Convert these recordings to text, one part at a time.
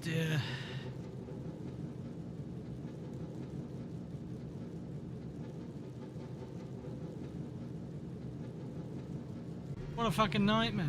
dear. What a fucking nightmare.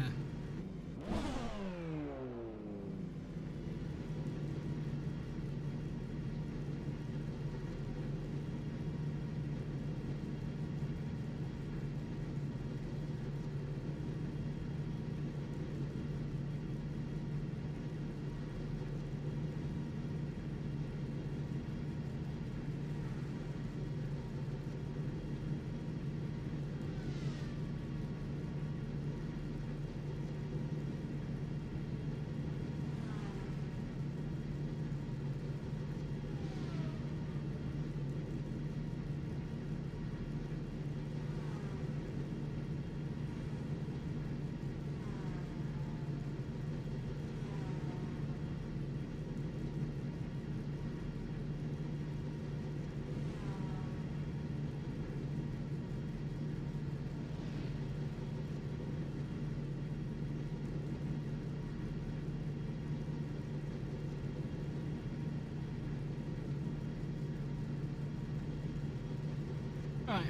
Right.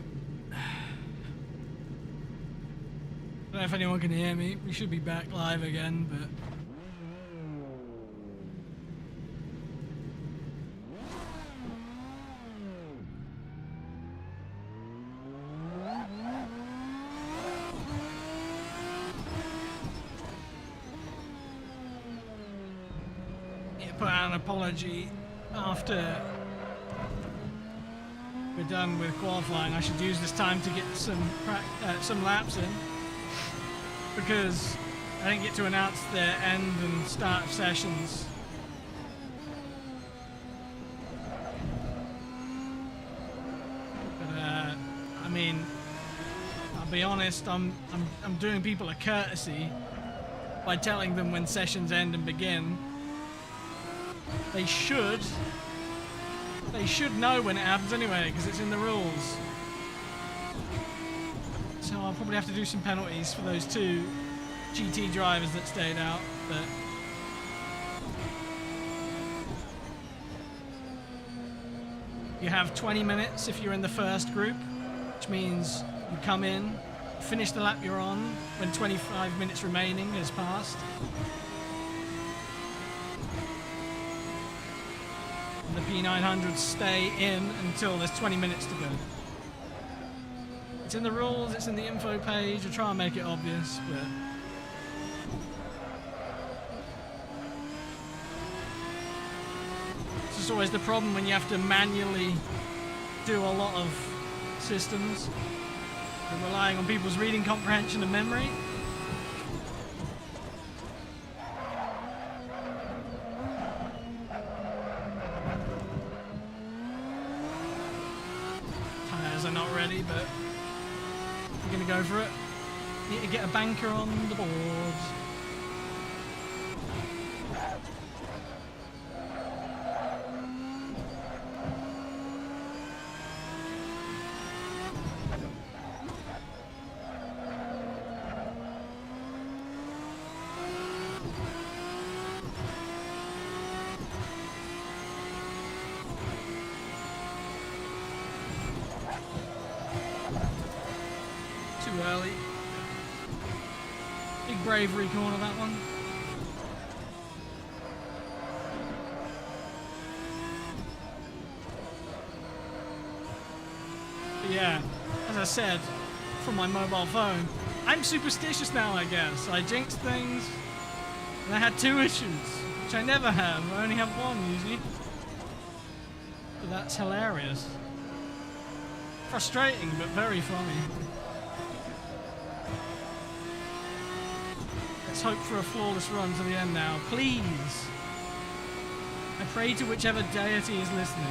I don't know if anyone can hear me. We should be back live again, but... yeah, put out an apology after we're done with qualifying. I should use this time to get some laps in, because I didn't get to announce the end and start of sessions. But I mean, I'll be honest, I'm doing people a courtesy by telling them when sessions end and begin. They should know when it happens anyway, because it's in the rules. So I'll probably have to do some penalties for those two GT drivers that stayed out, but you have 20 minutes if you're in the first group, which means you come in, finish the lap you're on when 25 minutes remaining has passed. The P900s stay in until there's 20 minutes to go. It's in the rules, it's in the info page. I'll try and make it obvious, but it's just always the problem when you have to manually do a lot of systems and relying on people's reading comprehension and memory. Are not ready, but we're gonna go for it. Need to get a banker on the board. Early. Big bravery corner, that one. But yeah, as I said, from my mobile phone, I'm superstitious now, I guess. I jinxed things, and I had 2 issues, which I never have. I only have 1 usually. But that's hilarious. Frustrating, but very funny. Let's hope for a flawless run to the end now, please. I pray to whichever deity is listening.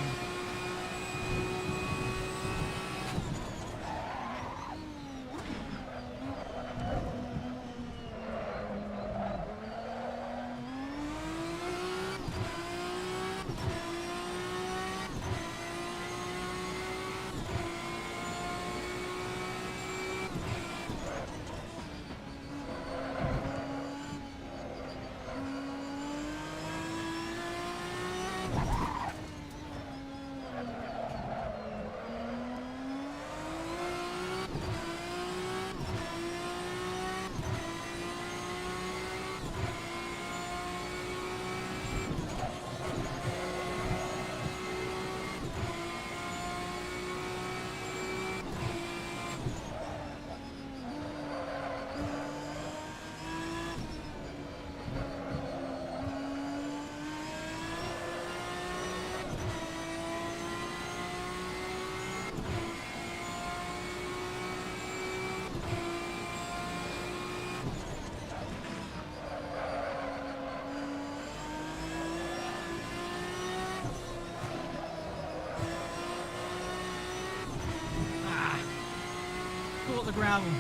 gravel.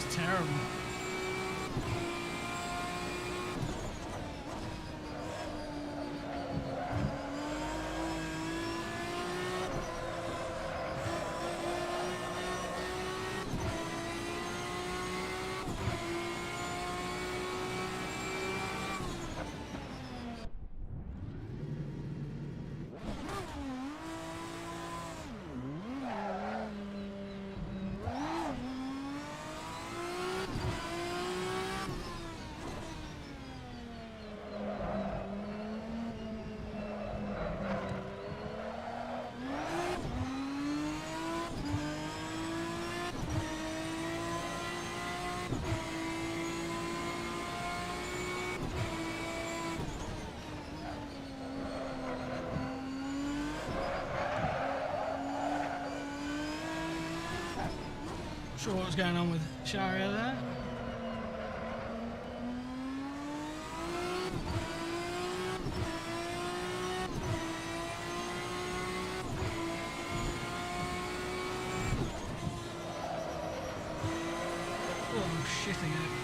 Terrible. Not sure what's going on with Sharia there. Oh, I'm shitting it.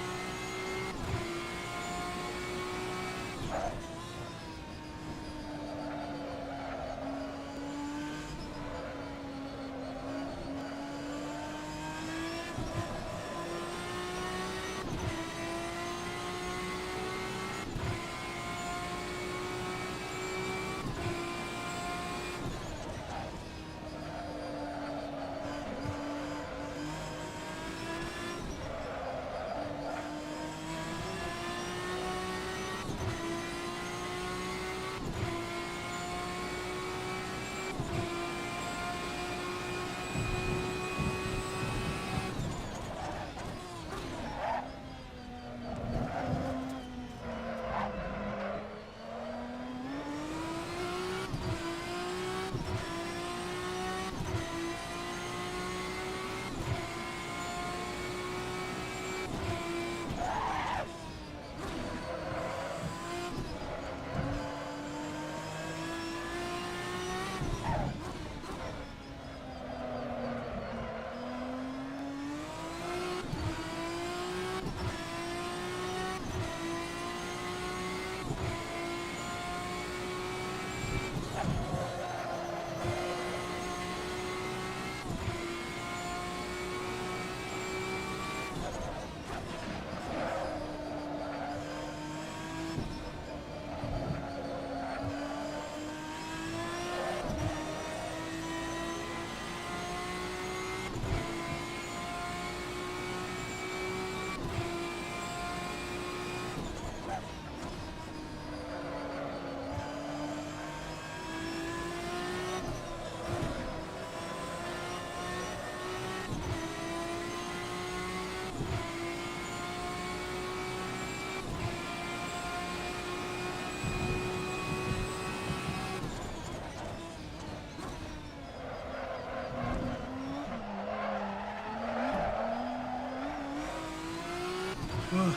Ugh.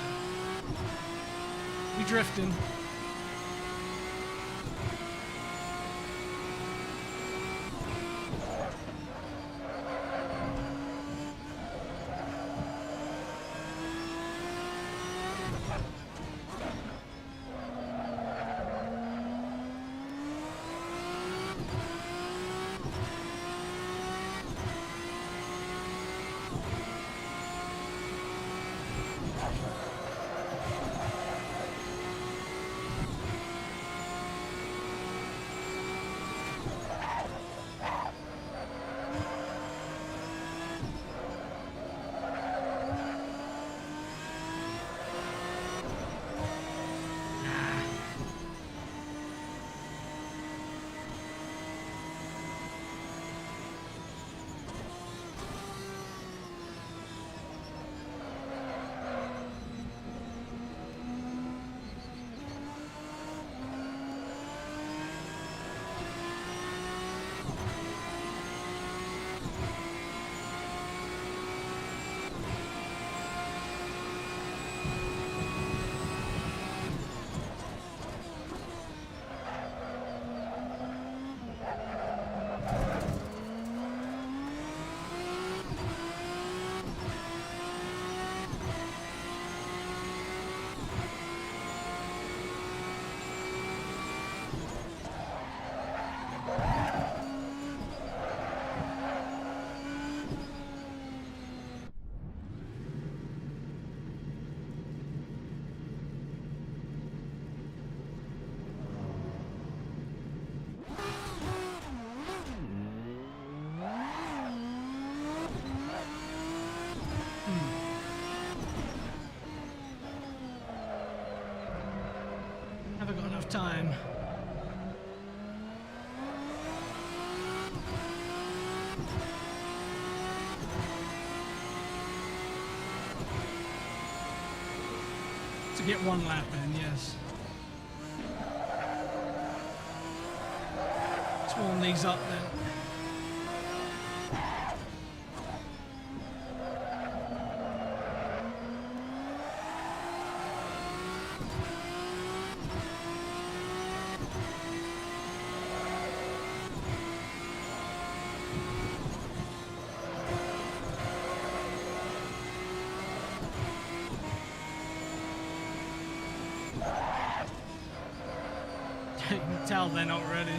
We drifting. Haven't got enough time. To get one lap in, yes. Let's warm these up then. You can tell they're not ready.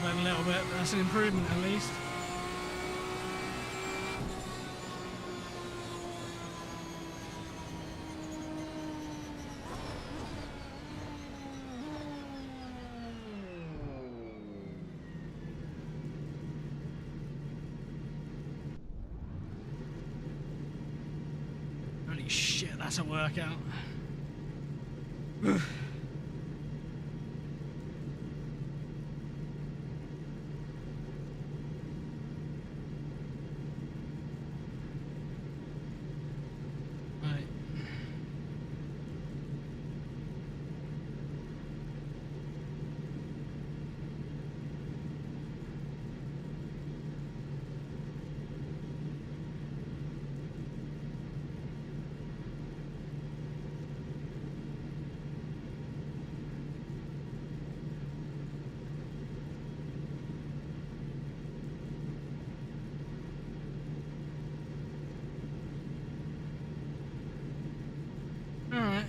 A little bit, but that's an improvement at least. Holy shit, that's a workout. Right. Alright.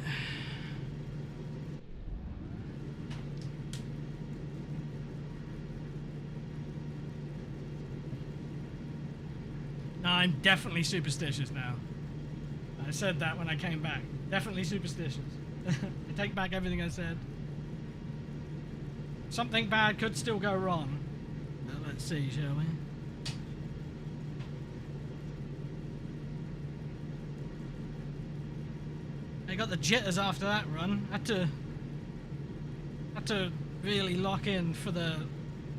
No, I'm definitely superstitious now. I said that when I came back. Definitely superstitious. I take back everything I said. Something bad could still go wrong. Well, let's see, shall we? I got the jitters after that run. Had to really lock in for the...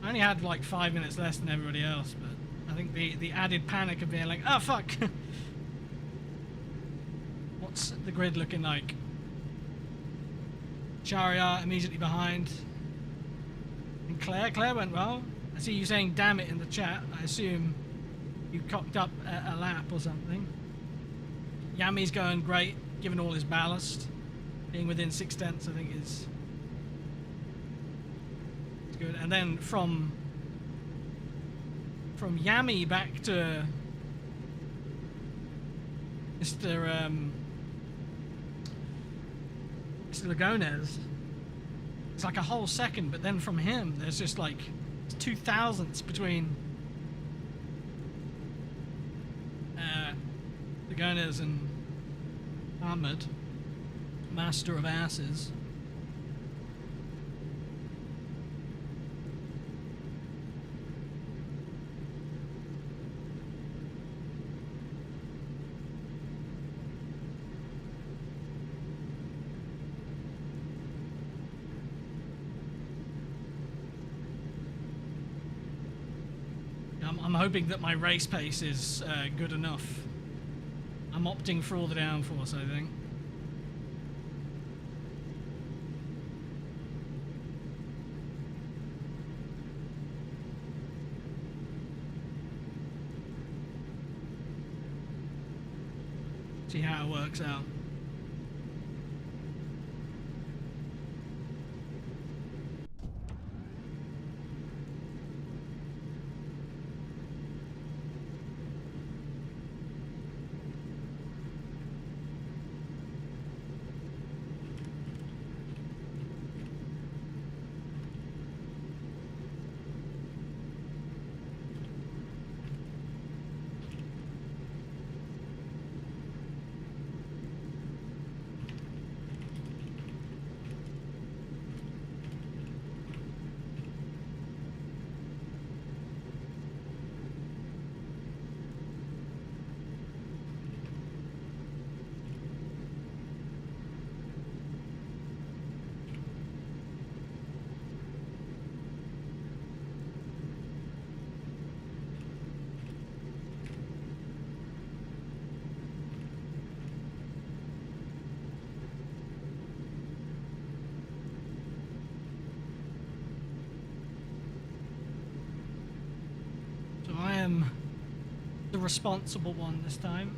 I only had like 5 minutes less than everybody else, but I think the added panic of being like, oh fuck! What's the grid looking like? Chariot immediately behind. And Claire went well. I see you saying damn it in the chat. I assume you cocked up a lap or something. Yami's going great, given all his ballast. Being within 6/10, I think is good. And then from Yami back to Mr. Lagones, it's like a whole second, but then from him there's just like 0.002 between Lagones and Ahmed, master of asses. I'm hoping that my race pace is good enough. I'm opting for all the downforce, I think. See how it works out. The responsible one this time.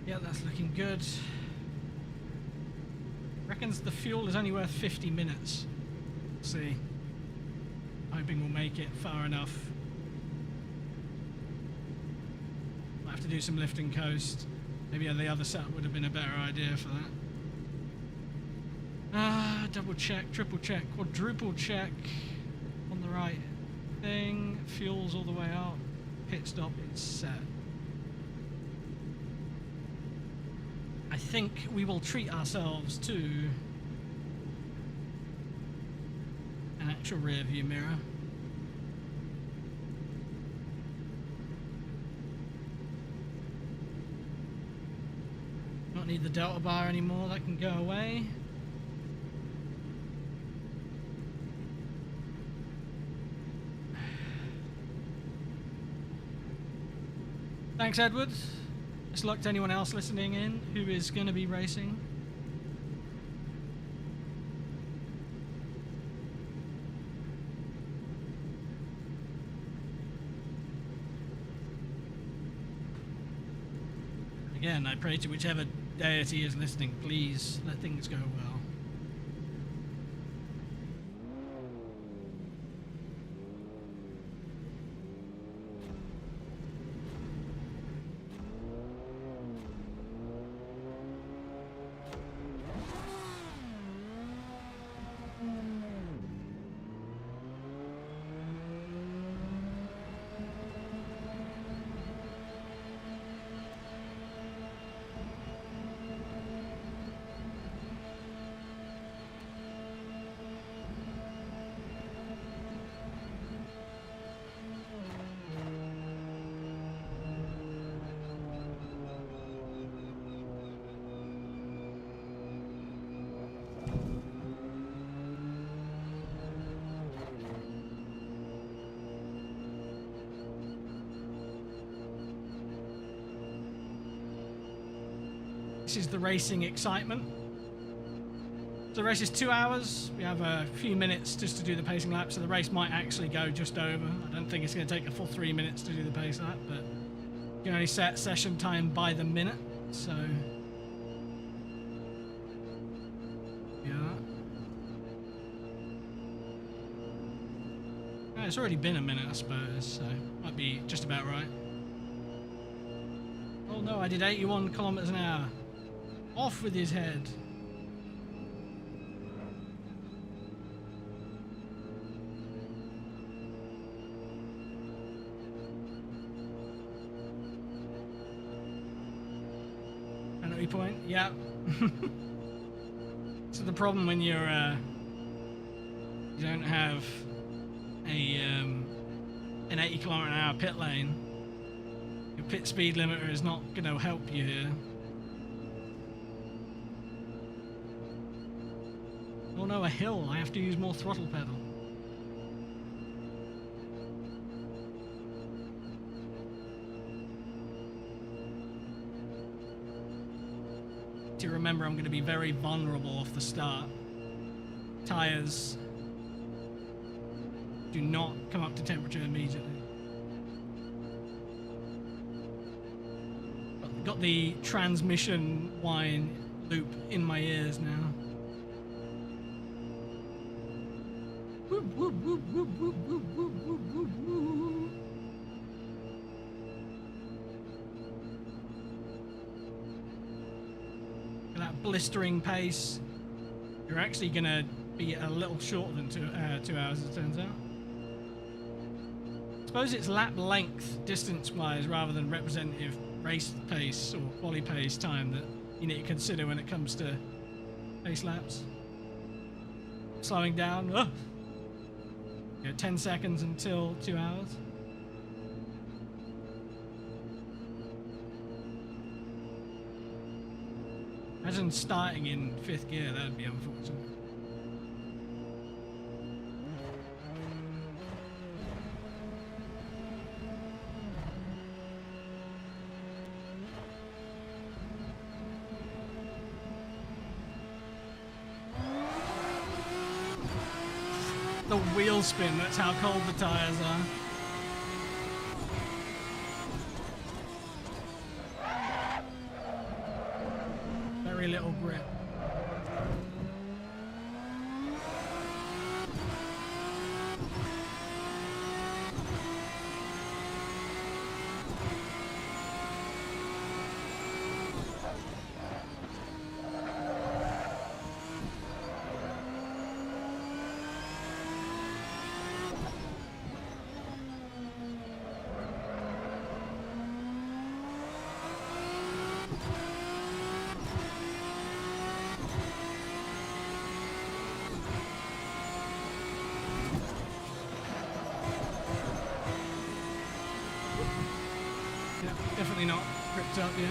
Yeah, that's looking good. Reckons the fuel is only worth 50 minutes. Let's see. Hoping we'll make it far enough. Might have to do some lift and coast. Maybe the other setup would have been a better idea for that. Double check, triple check, quadruple check on the right thing. Fuel's all the way out. Pit stop is set. think we will treat ourselves to an actual rear view mirror. Not need the delta bar anymore, that can go away. Thanks, Edward. Best luck to anyone else listening in who is going to be racing. Again, I pray to whichever deity is listening, please let things go well. This is the racing excitement. So the race is 2 hours. We have a few minutes just to do the pacing lap, so the race might actually go just over. I don't think it's going to take a full 3 minutes to do the pace lap, but you can only set session time by the minute, so yeah. It's already been a minute, I suppose, so might be just about right. Oh no, I did 81 kilometers an hour. Off with his head. Penalty point, yeah. So the problem when you're you don't have a an 80 kilometer an hour pit lane, your pit speed limiter is not going to help you here. Oh no, a hill. I have to use more throttle pedal. To remember, I'm going to be very vulnerable off the start. Tires do not come up to temperature immediately. Got the transmission whine loop in my ears now. Whoop, whoop, whoop, whoop, whoop, whoop, whoop, whoop, whoop, whoop. At that blistering pace, you're actually going to be a little shorter than 2 hours, it turns out. I suppose it's lap length, distance-wise, rather than representative race pace or quali pace time that you need to consider when it comes to pace laps. Slowing down. Oh. 10 seconds until 2 hours. Imagine starting in 5th gear, that would be unfortunate. The wheel spin, that's how cold the tires are. Very little grip. definitely not gripped up yet.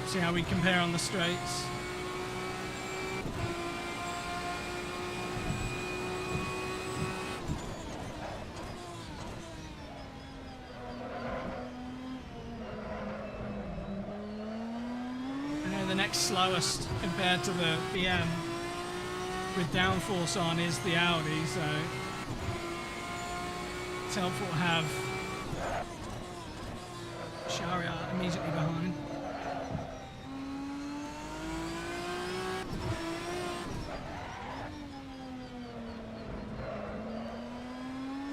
See how we compare on the straights. I know the next slowest compared to the BM with downforce on is the Audi, so it's helpful to have Shariat immediately behind.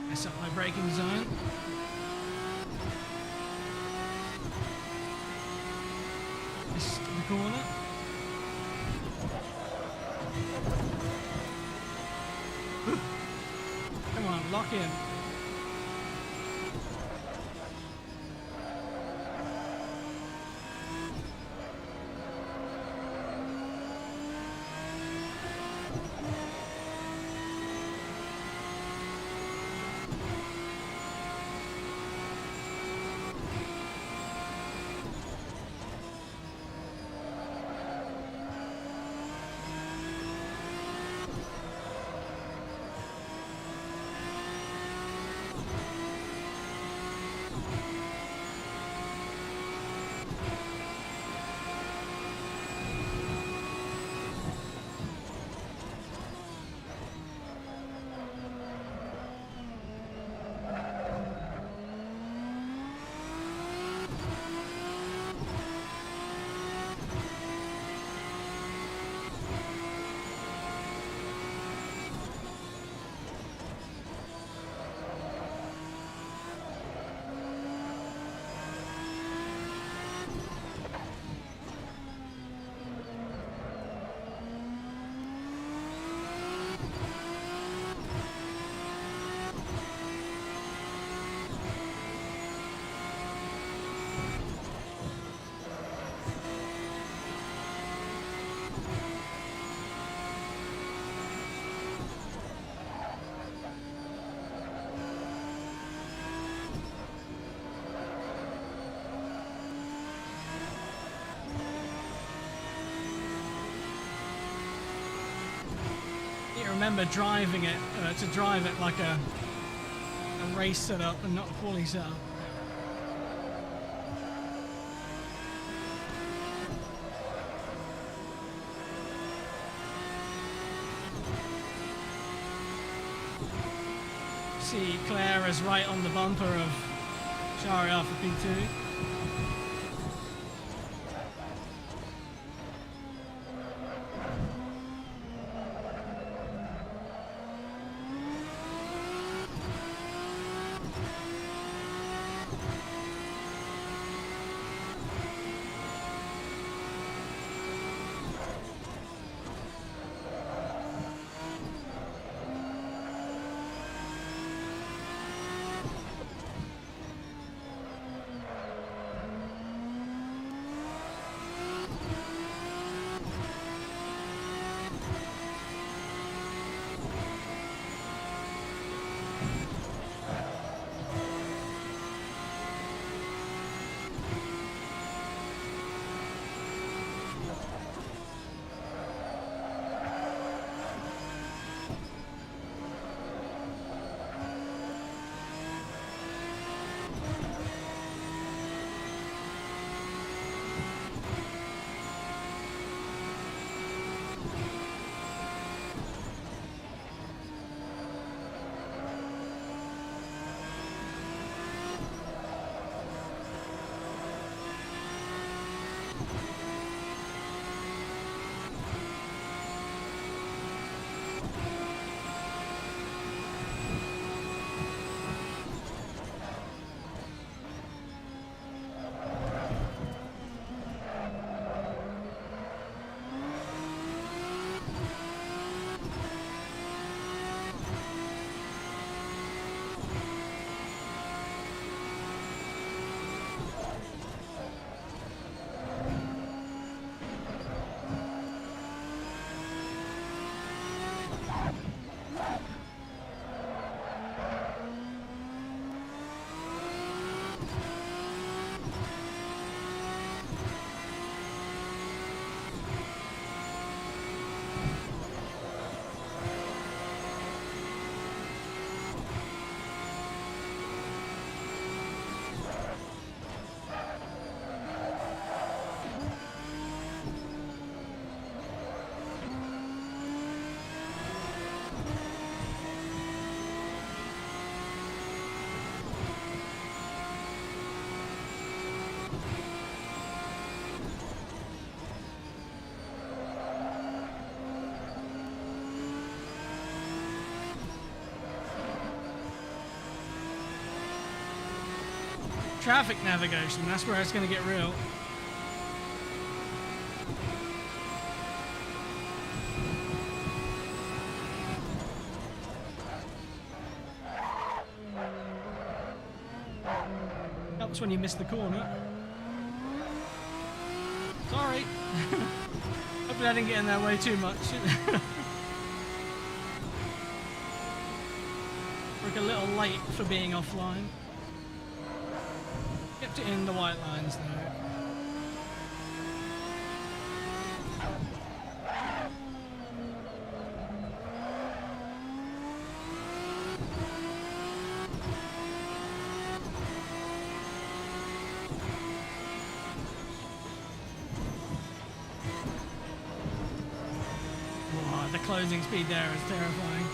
Mess up my braking zone. Missed the corner. Come on, lock in. Remember driving it to drive it like a race setup and not a quali setup. See Claire is right on the bumper of Shariat for P2. Traffic navigation, that's where it's going to get real. Helps when you miss the corner. Sorry. Hopefully I didn't get in their way too much. Like a little late for being offline. Kept it in the white lines though. Oh, the closing speed there is terrifying.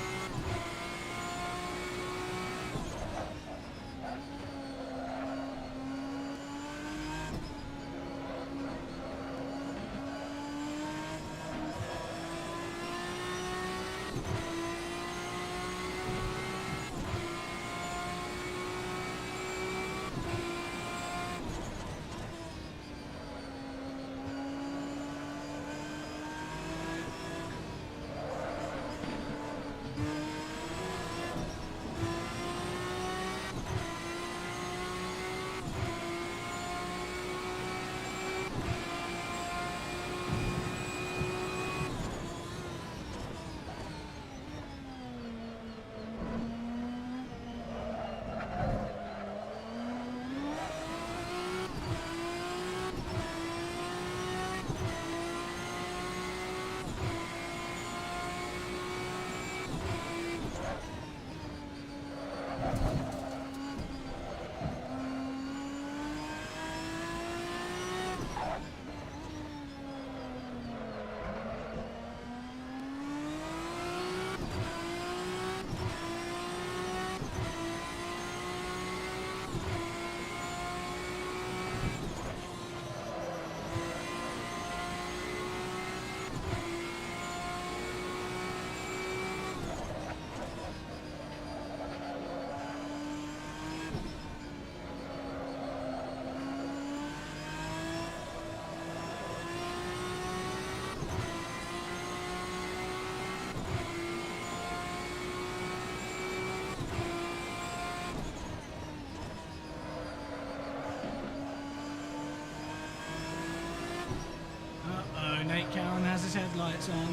Nate Cowan has his headlights on.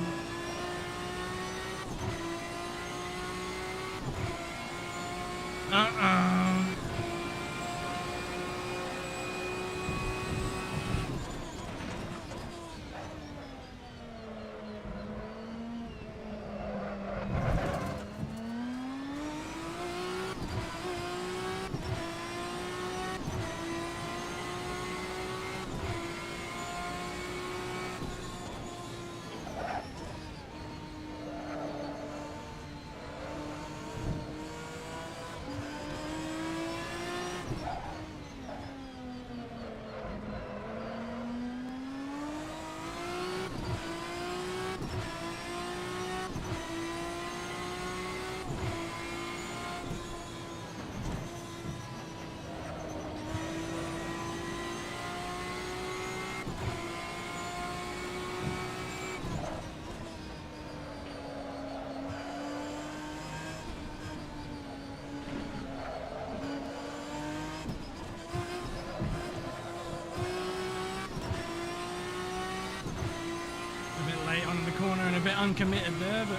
On the corner and a bit uncommitted there, but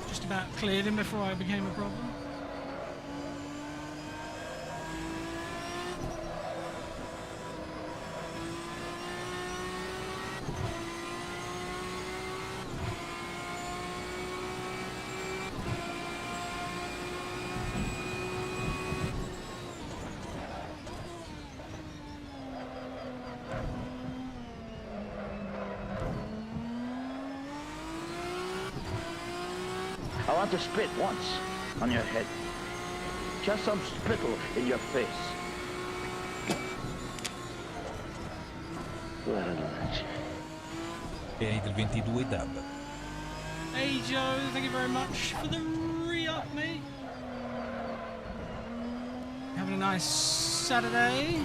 just about cleared him before I became a problem. I want to spit once on your head. Just some spittle in your face. Vieni del 22 dub. Hey Joe, thank you very much for the re-up, mate. Having a nice Saturday.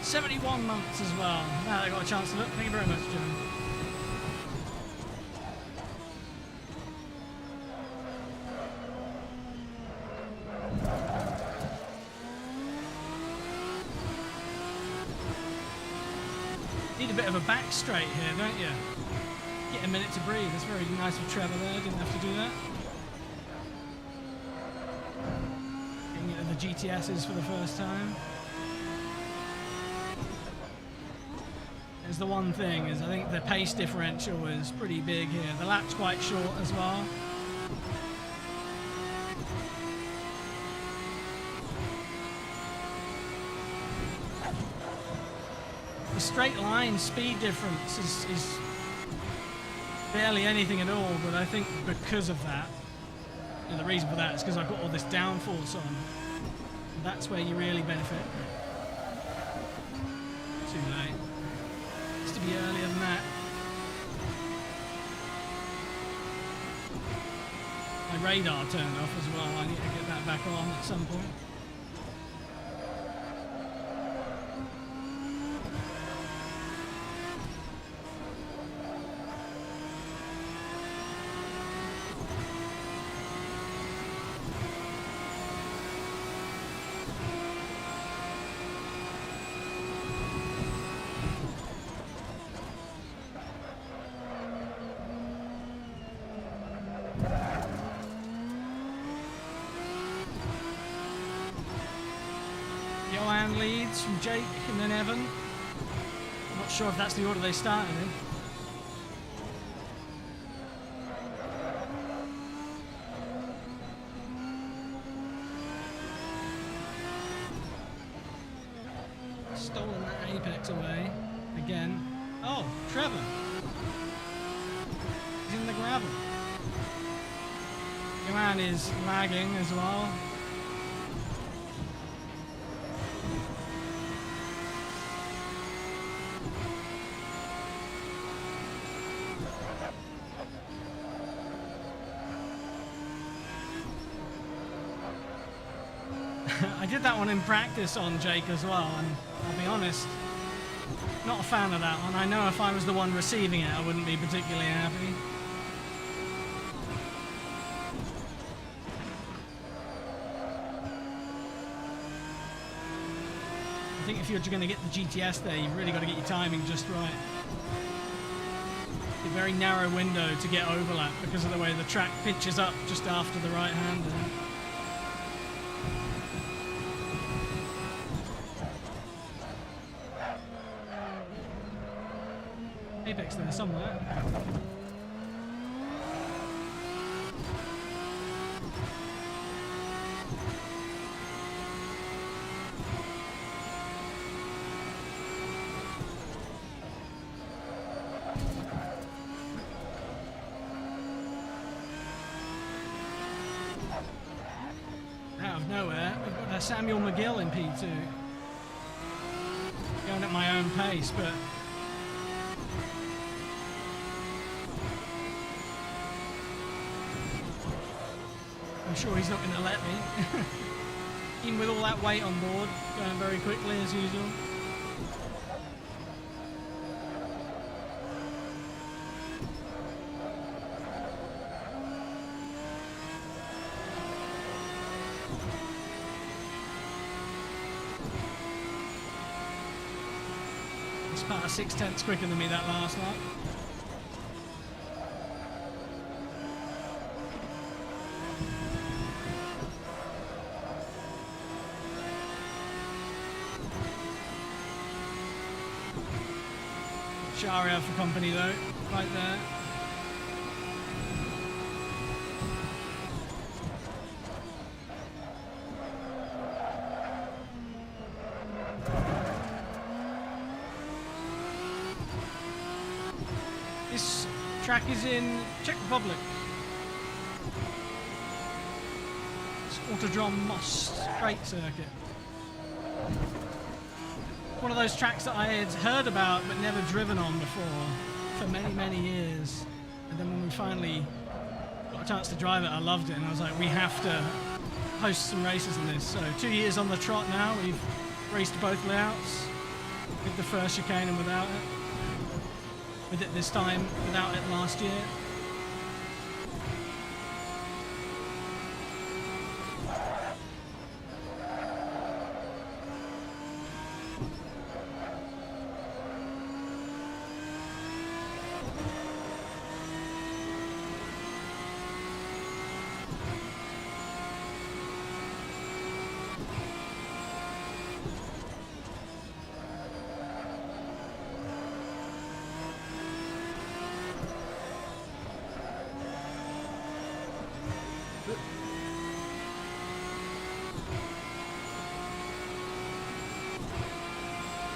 $71 months as well. Now I got a chance to look. Thank you very much, Joe. Need a bit of a back straight here, don't you? Get a minute to breathe. That's very nice of Trevor there. Didn't have to do that. Getting into the GTSs for the first time. There's the one thing is I think the pace differential is pretty big here. The lap's quite short as well. The straight line speed difference is barely anything at all, but I think because of that, and the reason for that is because I've got all this downforce on. And that's where you really benefit. Too late. Used to be earlier than that. My radar turned off as well. I need to get that back on at some point. Leads from Jake and then Evan. I'm not sure if that's the order they started in. Stolen that apex away again. Oh, Trevor. He's in the gravel. Joanne is lagging as well. I did that one in practice on Jake as well, and I'll be honest, not a fan of that one. I know if I was the one receiving it, I wouldn't be particularly happy. I think if you're going to get the GTS there, you've really got to get your timing just right. A very narrow window to get overlap because of the way the track pitches up just after the right-hander. Apex there somewhere. Out of nowhere, we've got Samuel McGill in P2. Going at my own pace, but I'm sure he's not going to let me. Even with all that weight on board, going very quickly as usual. It's about 6/10 quicker than me that last lap. Sharia for company though, right there. This track is in Czech Republic. It's Autodrom Most straight circuit. One of those tracks that I had heard about but never driven on before for many, many years. And then when we finally got a chance to drive it, I loved it. And I was like, we have to host some races in this. So 2 years on the trot now. We've raced both layouts with the first chicane and without it. With it this time, without it last year.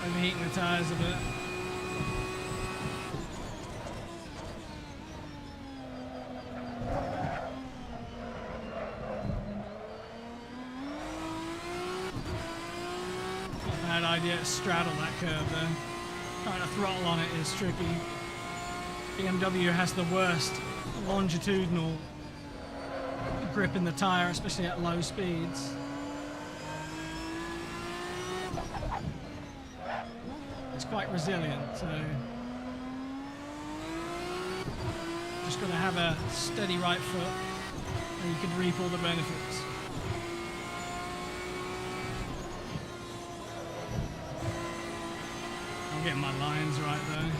Overheating the tyres a bit. Not a bad idea to straddle that curve there. Trying to throttle on it is tricky. BMW has the worst longitudinal grip in the tyre, especially at low speeds. It's quite resilient, so just got to have a steady right foot and you can reap all the benefits. I'm getting my lines right though.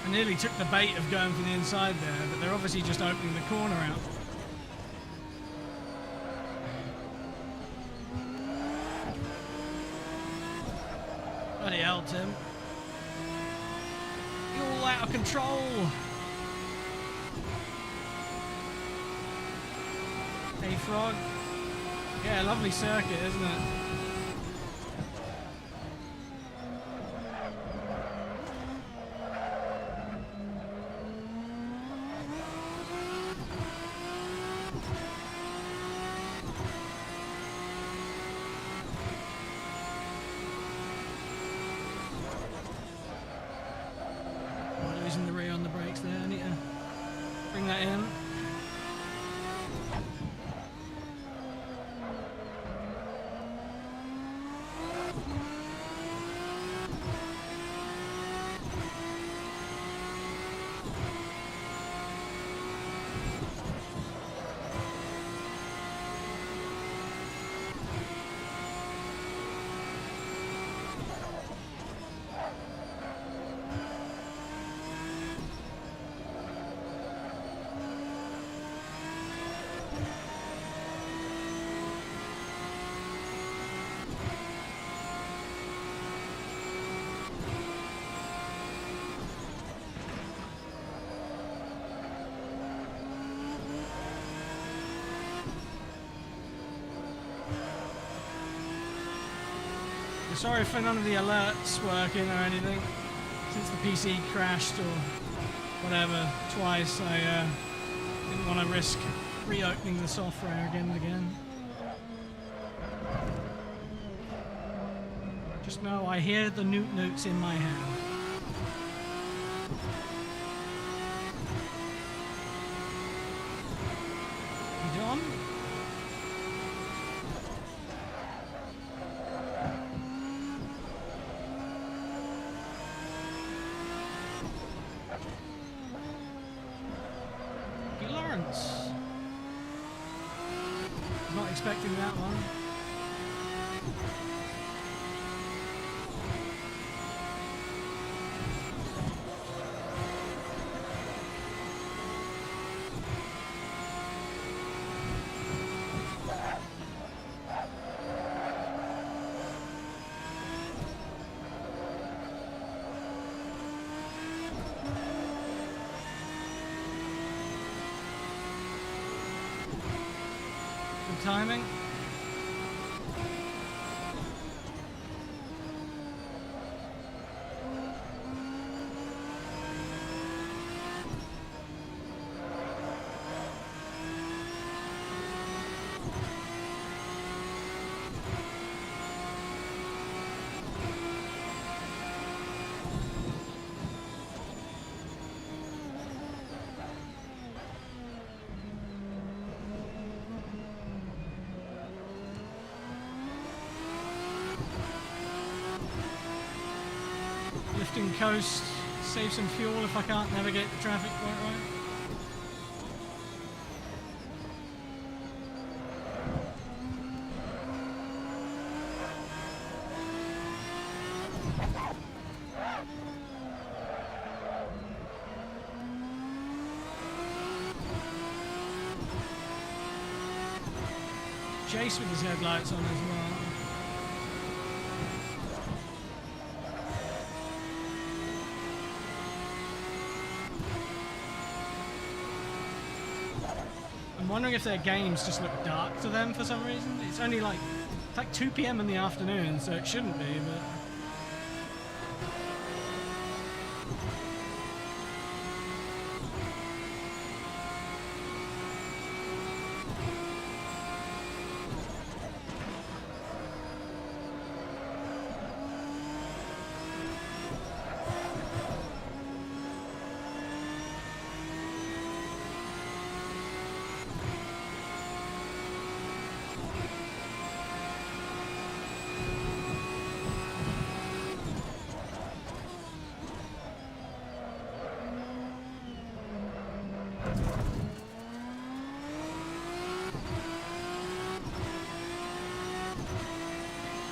Nearly took the bait of going from the inside there, but they're obviously just opening the corner out. Bloody hell, Tim. You're all out of control. Hey, Frog. Yeah, lovely circuit, isn't it? Losing the rear on the brakes there. I need to bring that in. Sorry for none of the alerts working or anything. Since the PC crashed or whatever twice, I didn't want to risk reopening the software again and again. Just know I hear the newts in my head. You done? Lawrence. Not expecting that one. Timing. Lifting coast, save some fuel if I can't navigate the traffic quite right. Chase with his headlights on as well. I'm wondering if their games just look dark to them for some reason. It's only like, it's like 2 PM in the afternoon, so it shouldn't be, but...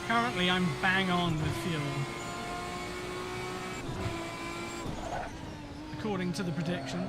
Currently, I'm bang on with fuel, according to the prediction.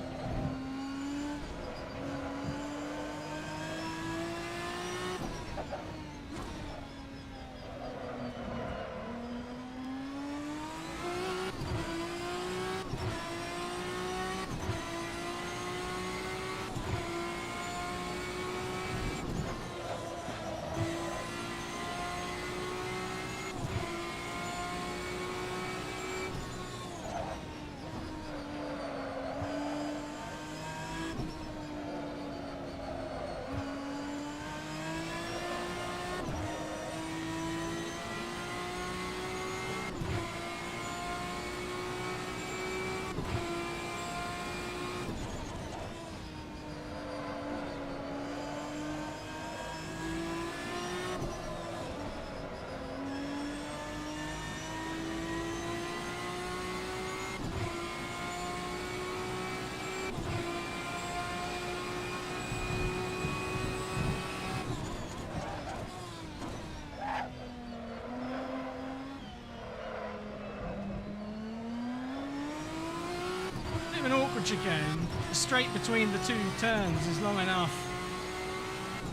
An awkward chicane. The straight between the two turns is long enough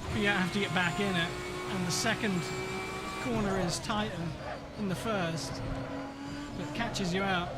for you to have to get back in it, and the second corner is tighter than the first, but catches you out.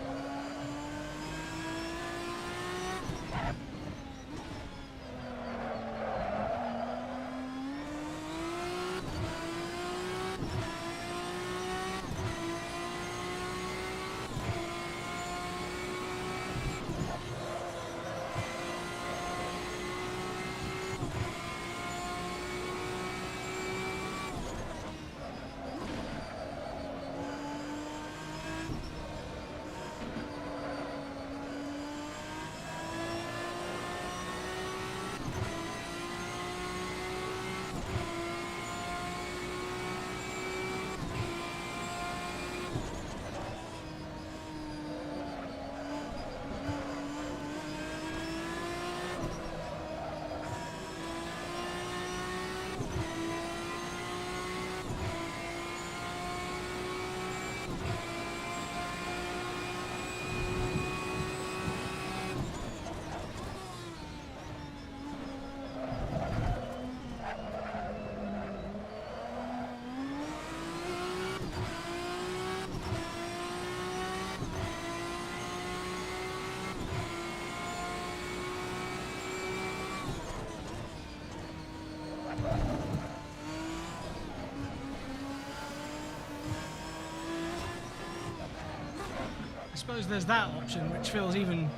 I suppose there's that option, which feels even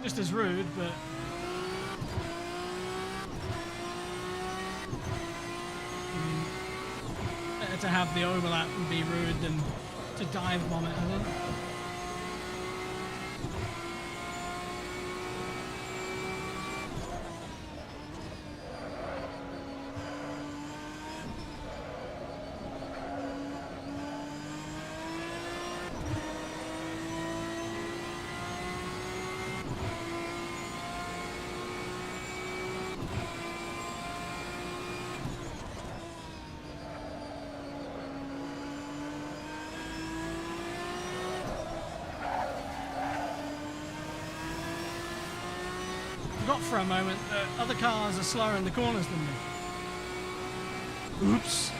just as rude, but better to have the overlap and be rude than to dive bomb it, I think. Forgot for a moment that other cars are slower in the corners than me. Oops.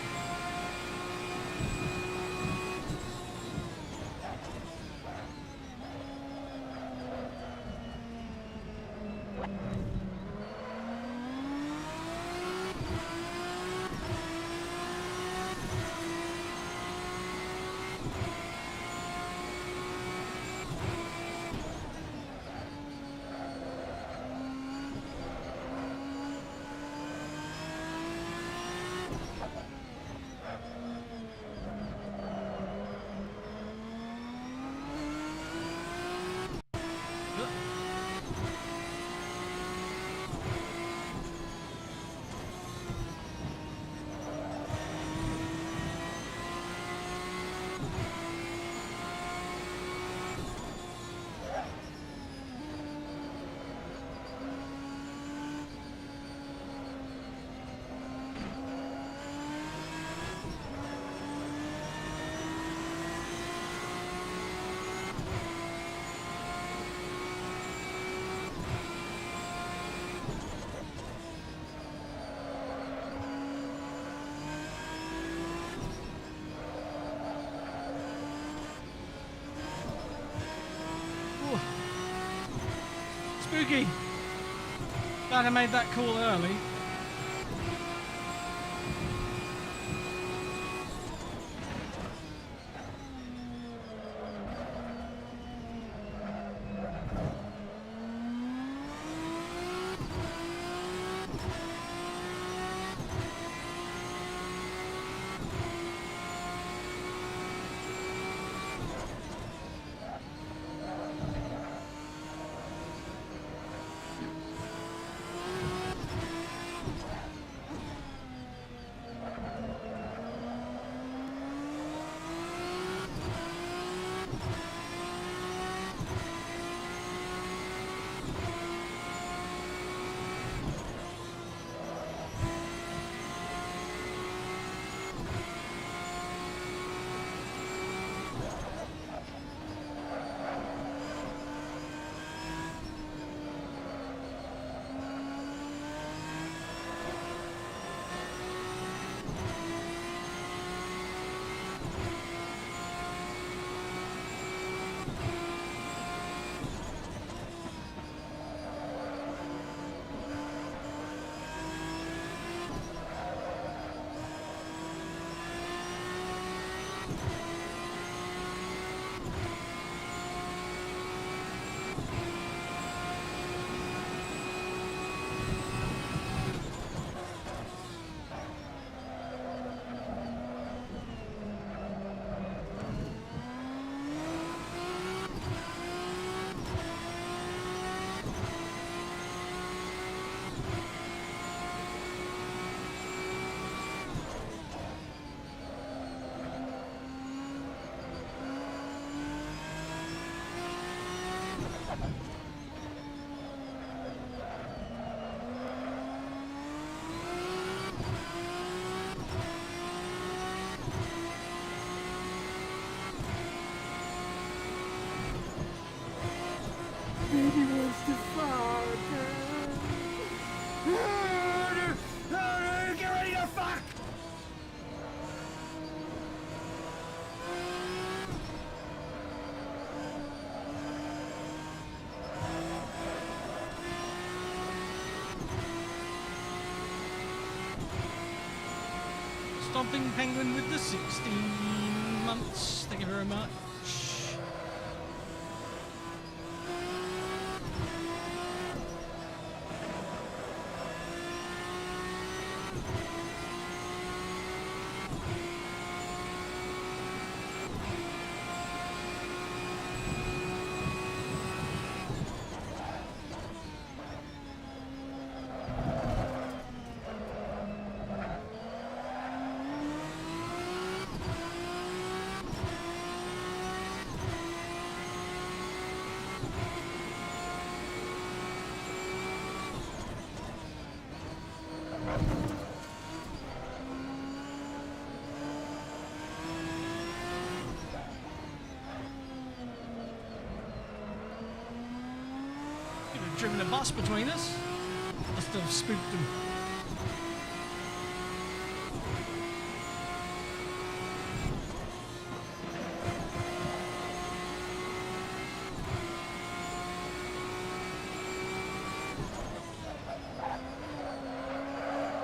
Spooky. Glad I made that call early. Stomping Penguin with the 16 months. Thank you very much. Driven a bus between us. Must have spooked them.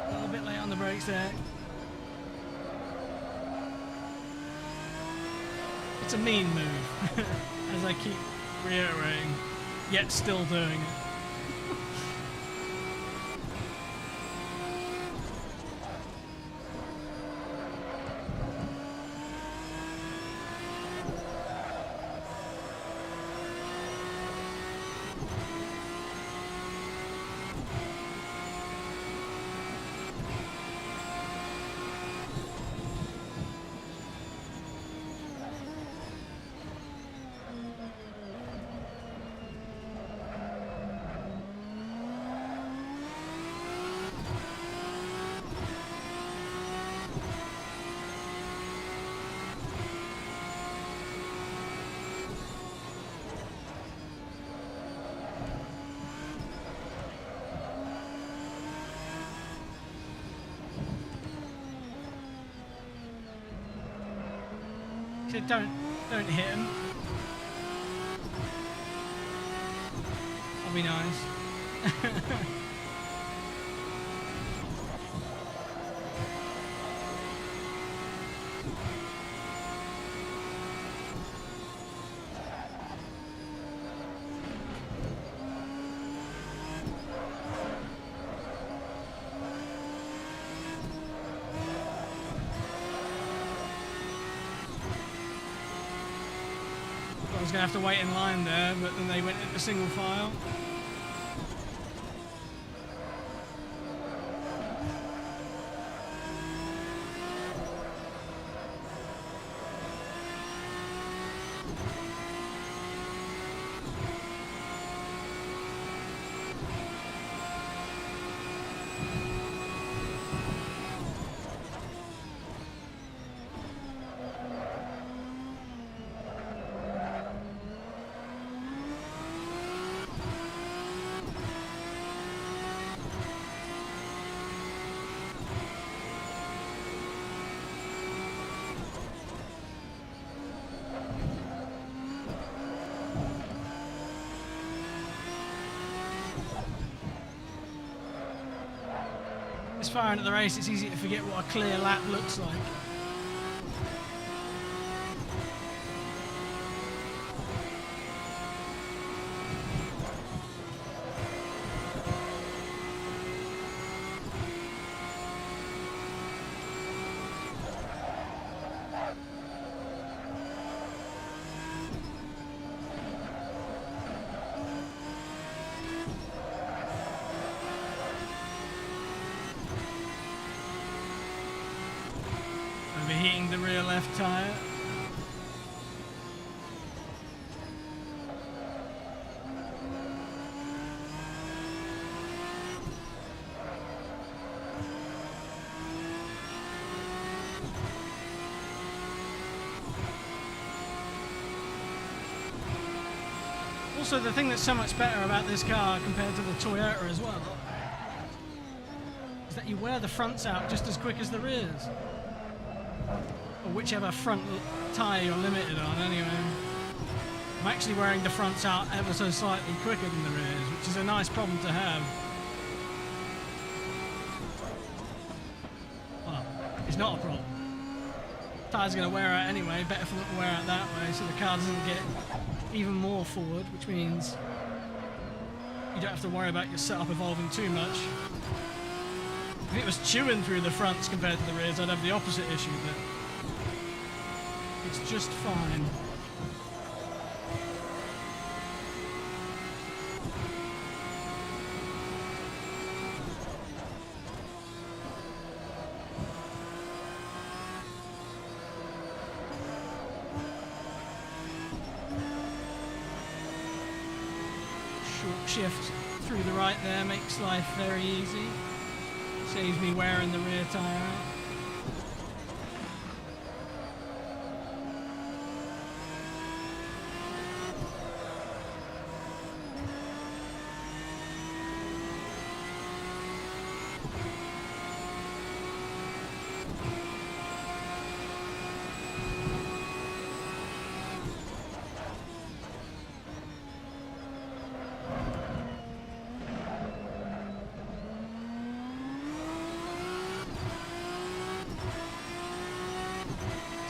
A little bit late on the brakes there. It's a mean move, as I keep reiterating, yet still doing it. So don't hit him. That'll be nice. I was going to have to wait in line there, but then they went into single file. This far into the race, it's easy to forget what a clear lap looks like. Overheating the rear left tyre. Also, the thing that's so much better about this car compared to the Toyota as well is that you wear the fronts out just as quick as the rears. Or whichever front tyre you're limited on, anyway. I'm actually wearing the fronts out ever so slightly quicker than the rears, which is a nice problem to have. Well, is not a problem. Tyres are going to wear out anyway, better for them to wear out that way so the car doesn't get even more forward, which means you don't have to worry about your setup evolving too much. If it was chewing through the fronts compared to the rears, I'd have the opposite issue, but it's just fine. Short shift through the right there makes life very easy. Saves me wearing the rear tyre out.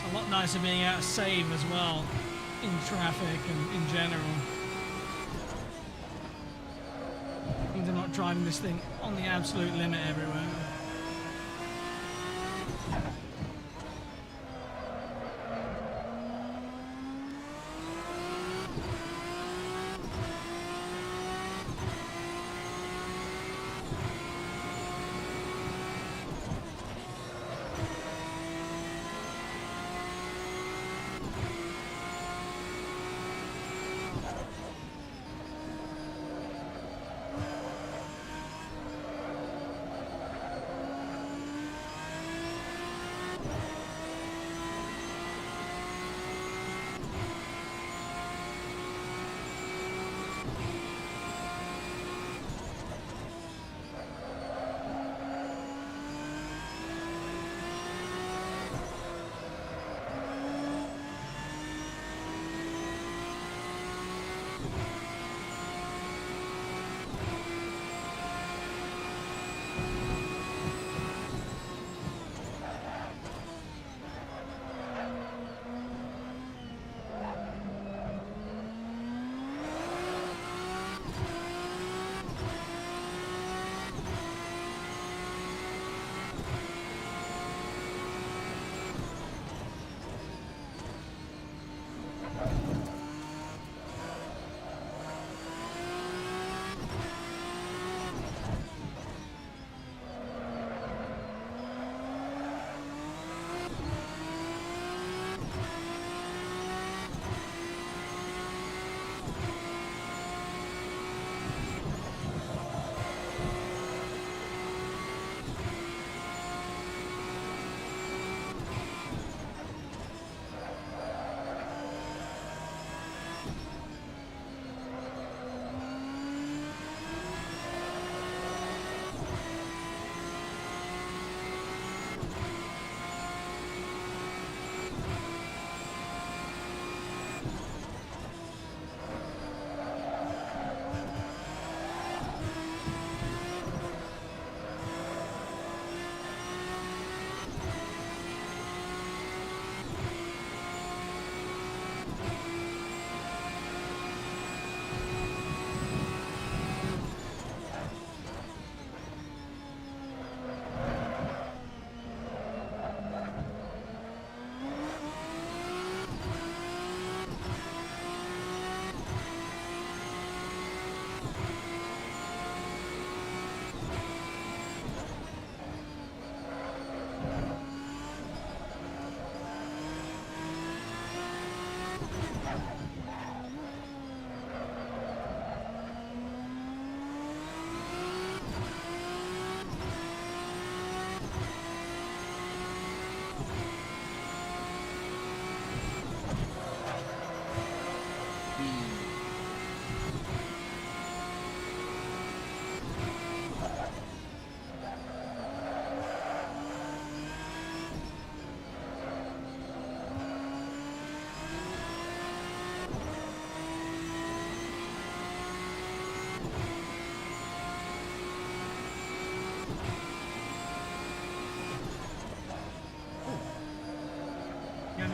A lot nicer being able to save as well in traffic and in general. Means I'm not driving this thing on the absolute limit everywhere.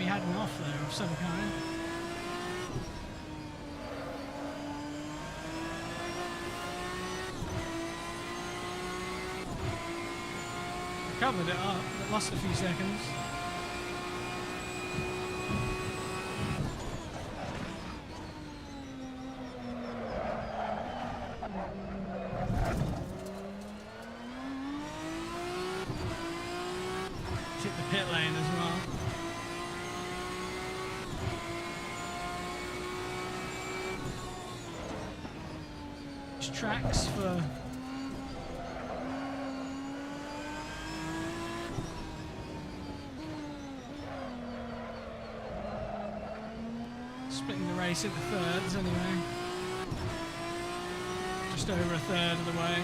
he had an off there of some kind. Covered it up, but lost a few seconds. Hit the pit lane as well. There's tracks for splitting the race into thirds anyway. Just over a third of the way.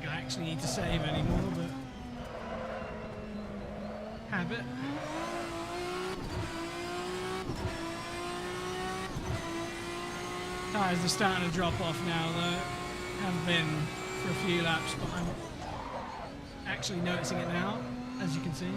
I actually need to save anymore, but habit. Tyres are starting to drop off now though. Have been for a few laps, but I'm actually noticing it now, as you can see.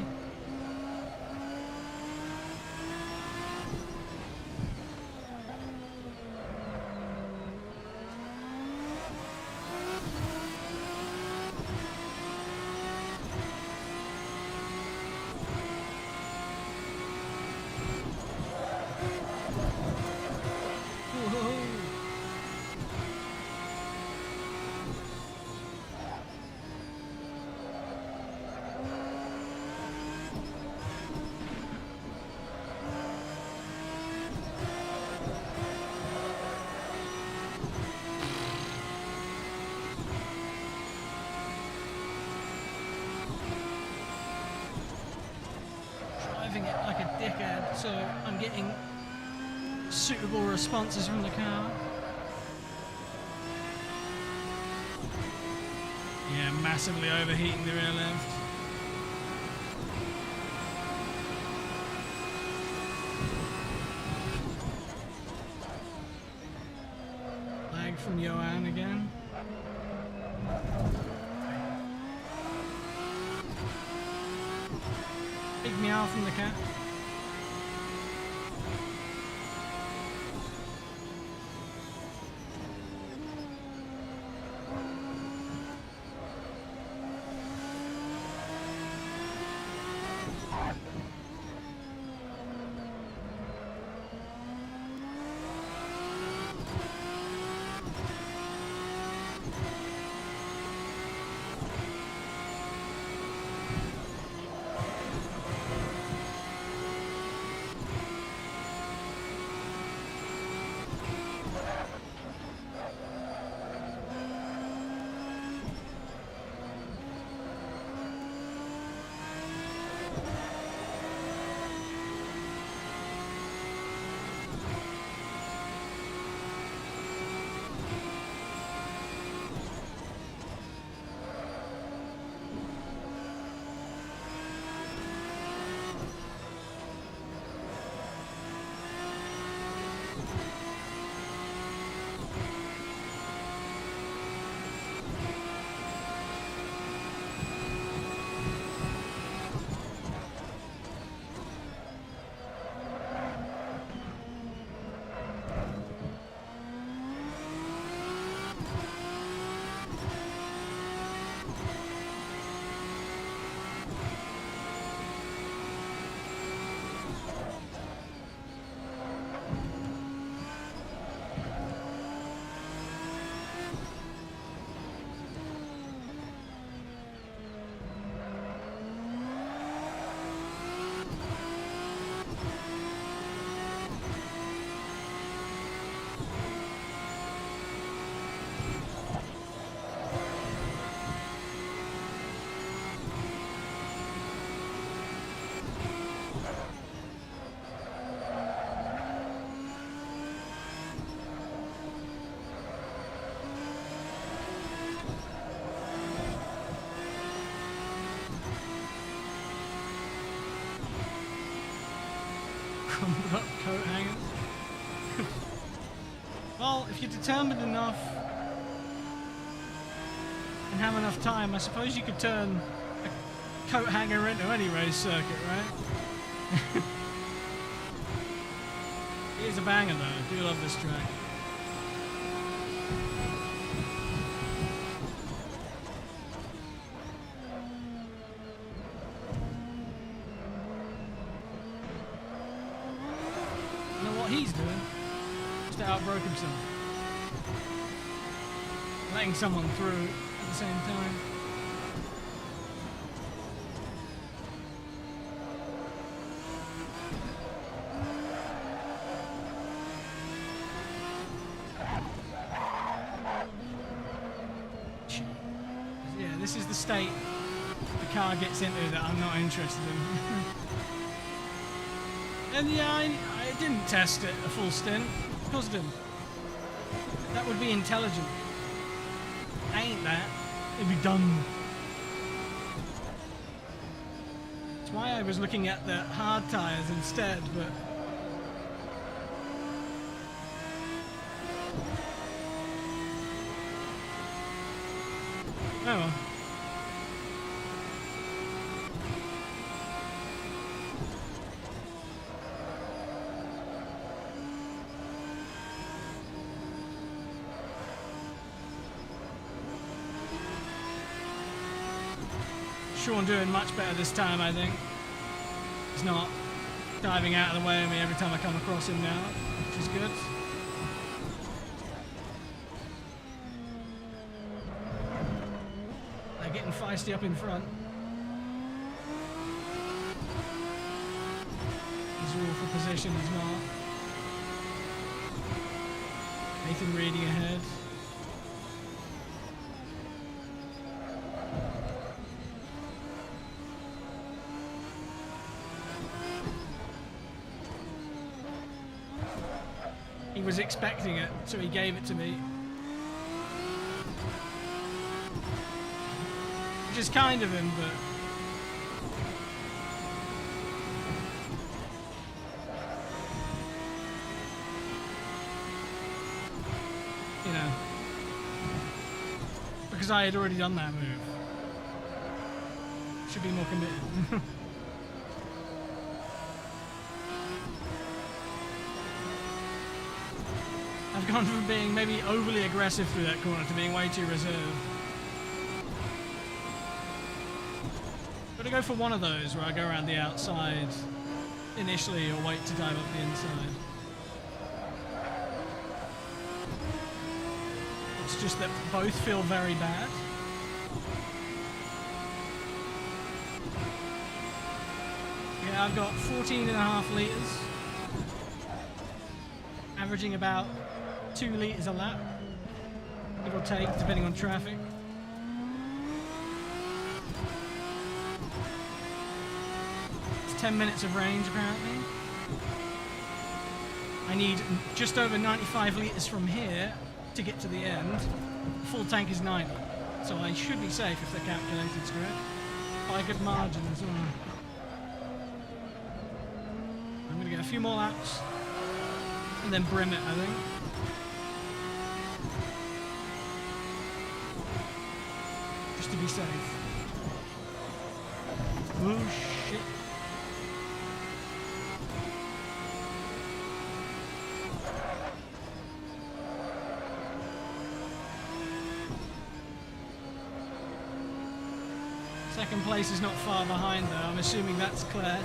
Driving it like a dickhead, so I'm getting suitable responses from the car. Yeah, massively overheating the rear lift. Lag from Johan again. Big meow from the cat. Well, if you're determined enough and have enough time, I suppose you could turn a coat hanger into any race circuit, right? It is a banger though, I do love this track. You know what he's doing? Just outbroke himself. Letting someone through at the same time. Yeah, this is the state the car gets into that I'm not interested in. And yeah, I didn't test it a full stint. Of course I didn't. That would be intelligent. I ain't that. It'd be dumb. That's why I was looking at the hard tyres instead, but... oh well. Sean doing much better this time, I think. He's not diving out of the way of me every time I come across him now, which is good. They're getting feisty up in front. He's all for position as well. Nathan Reading ahead. He was expecting it, so he gave it to me. Which is kind of him, but... you know. Because I had already done that move. Should be more committed. I've gone from being maybe overly aggressive through that corner to being way too reserved. Gotta go for one of those where I go around the outside initially or wait to dive up the inside. It's just that both feel very bad. Yeah, I've got 14.5 litres. Averaging about 2 litres a lap, give or take, depending on traffic. It's 10 minutes of range, apparently. I need just over 95 litres from here to get to the end. Full tank is 90, so I should be safe if the calculation's correct. By a good margin as well. I'm going to get a few more laps and then brim it, I think. Just to be safe. Oh shit. Second place is not far behind though, I'm assuming that's Claire.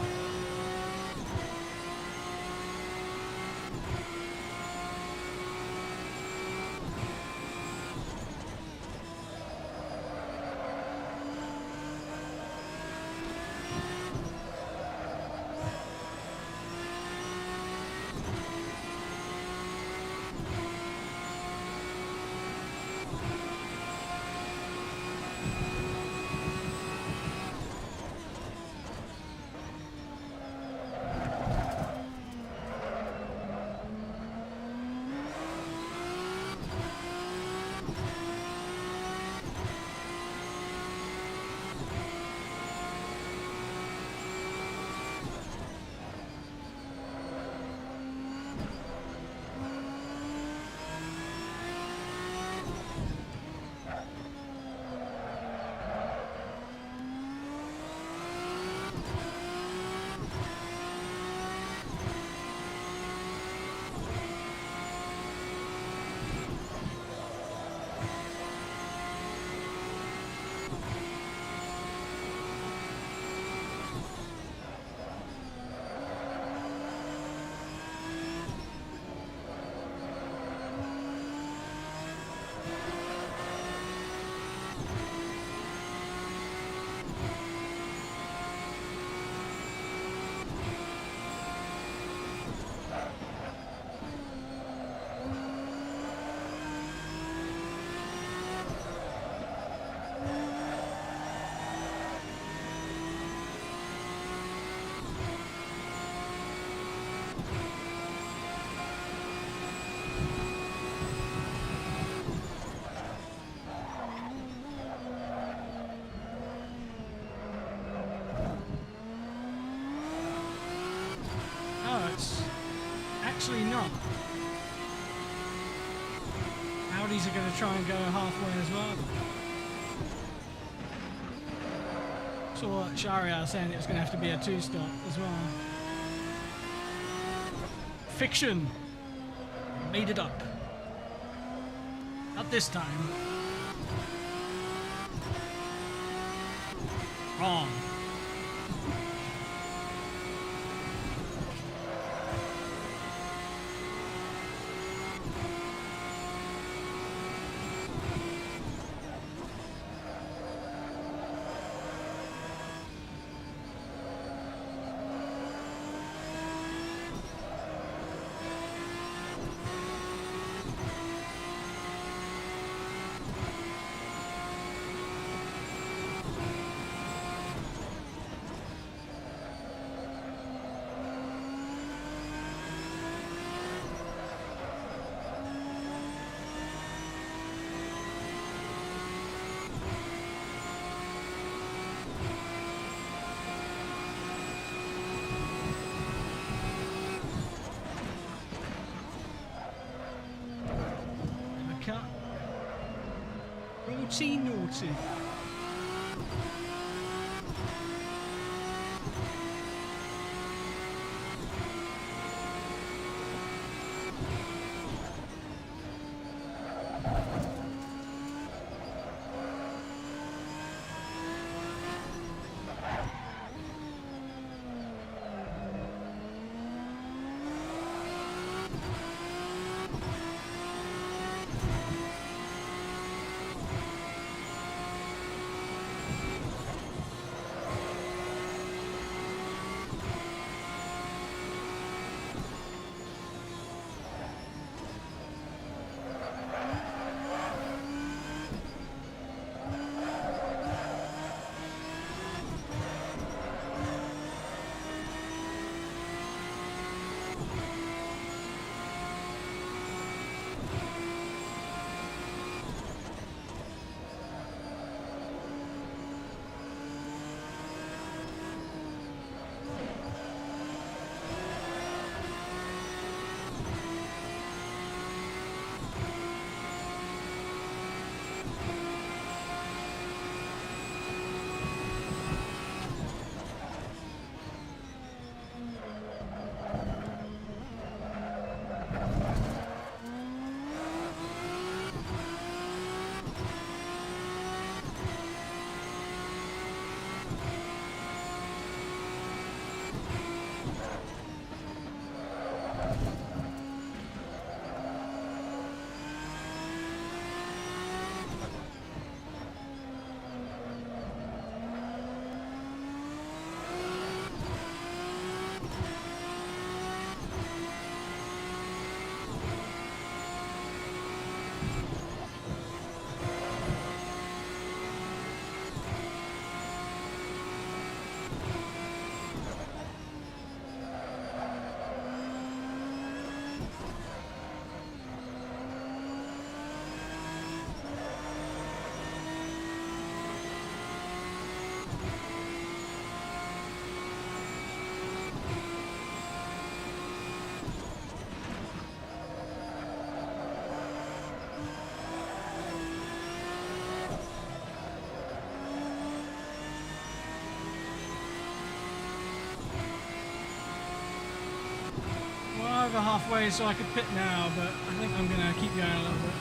Audis are going to try and go halfway as well. Saw Shariar saying it was going to have to be a 2-stop as well. Fiction. Made it up. Not this time. Wrong. Naughty, naughty. Over halfway, so I could pit now, but I think I'm gonna keep going a little bit.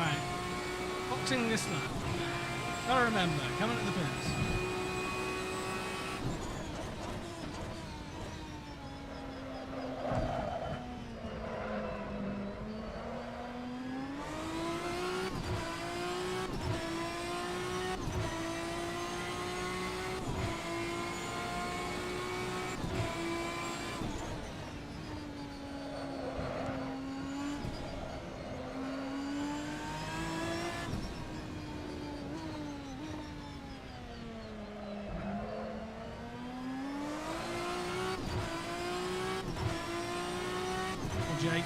Right. Boxing this lap. Gotta remember, coming to the pits. Jake.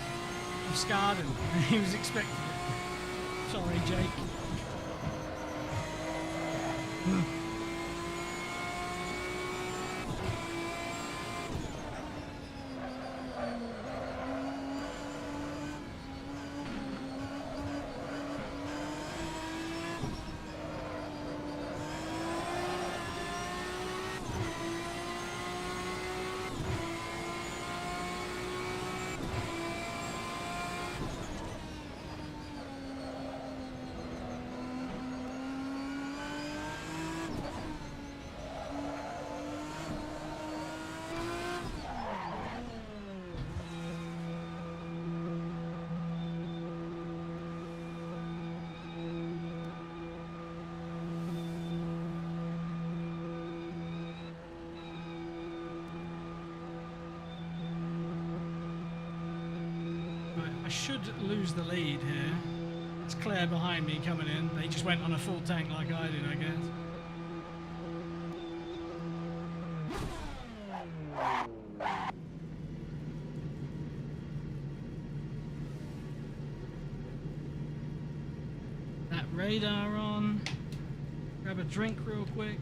I've scarred him. He was expecting it. Sorry, Jake. I should lose the lead here. It's Claire behind me coming in. They just went on a full tank like I did, I guess. That radar on. Grab a drink real quick.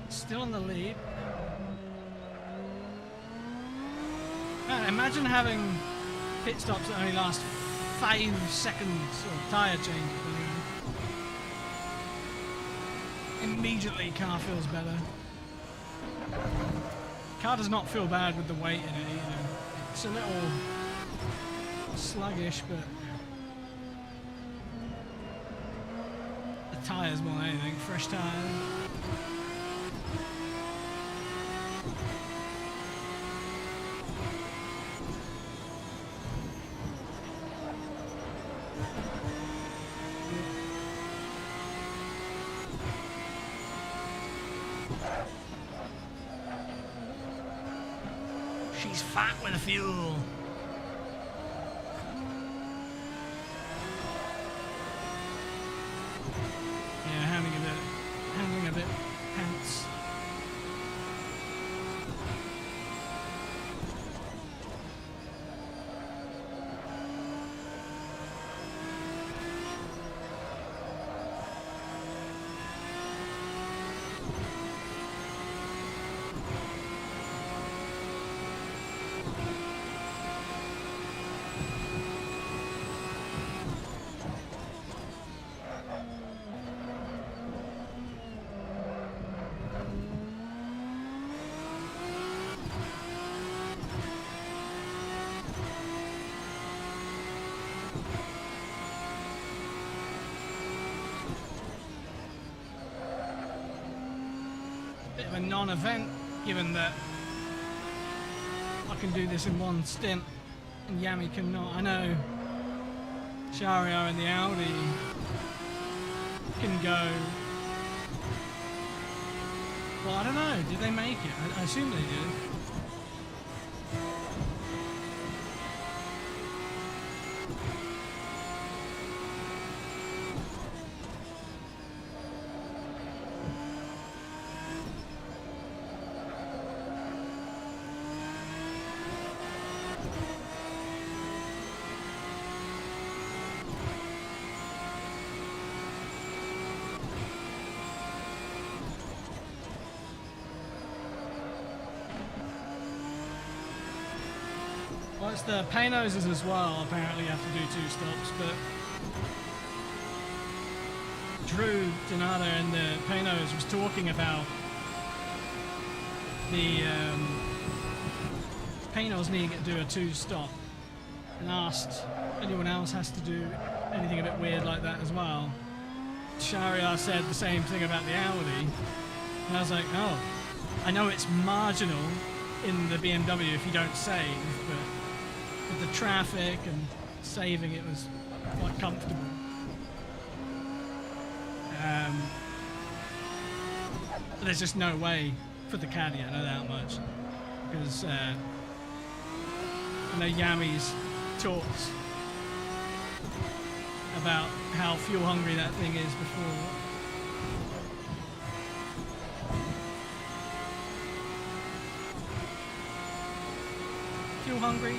Still in the lead. Imagine having pit stops that only last 5 seconds or tyre changes. Immediately car feels better. Car does not feel bad with the weight in it either. It's a little sluggish, but the tyres more than anything, fresh tyres. She's fat with the fuel. Yeah, handling a bit pants. Bit of a non-event, given that I can do this in one stint and Yami cannot. I know Shario and the Audi can go. Well, I don't know. Did they make it? I assume they did. it's the Paynoses as well, apparently you have to do 2 stops, but Drew Donato and the Paynos was talking about the Paynos needing to do a 2-stop and asked if anyone else has to do anything a bit weird like that as well. Shahryar said the same thing about the Audi, and I was like, oh, I know it's marginal in the BMW if you don't save, but with the traffic and saving it was quite comfortable. But there's just no way for the Caddy, I know that much, because I know Yami's talked about how fuel hungry that thing is before. Fuel hungry?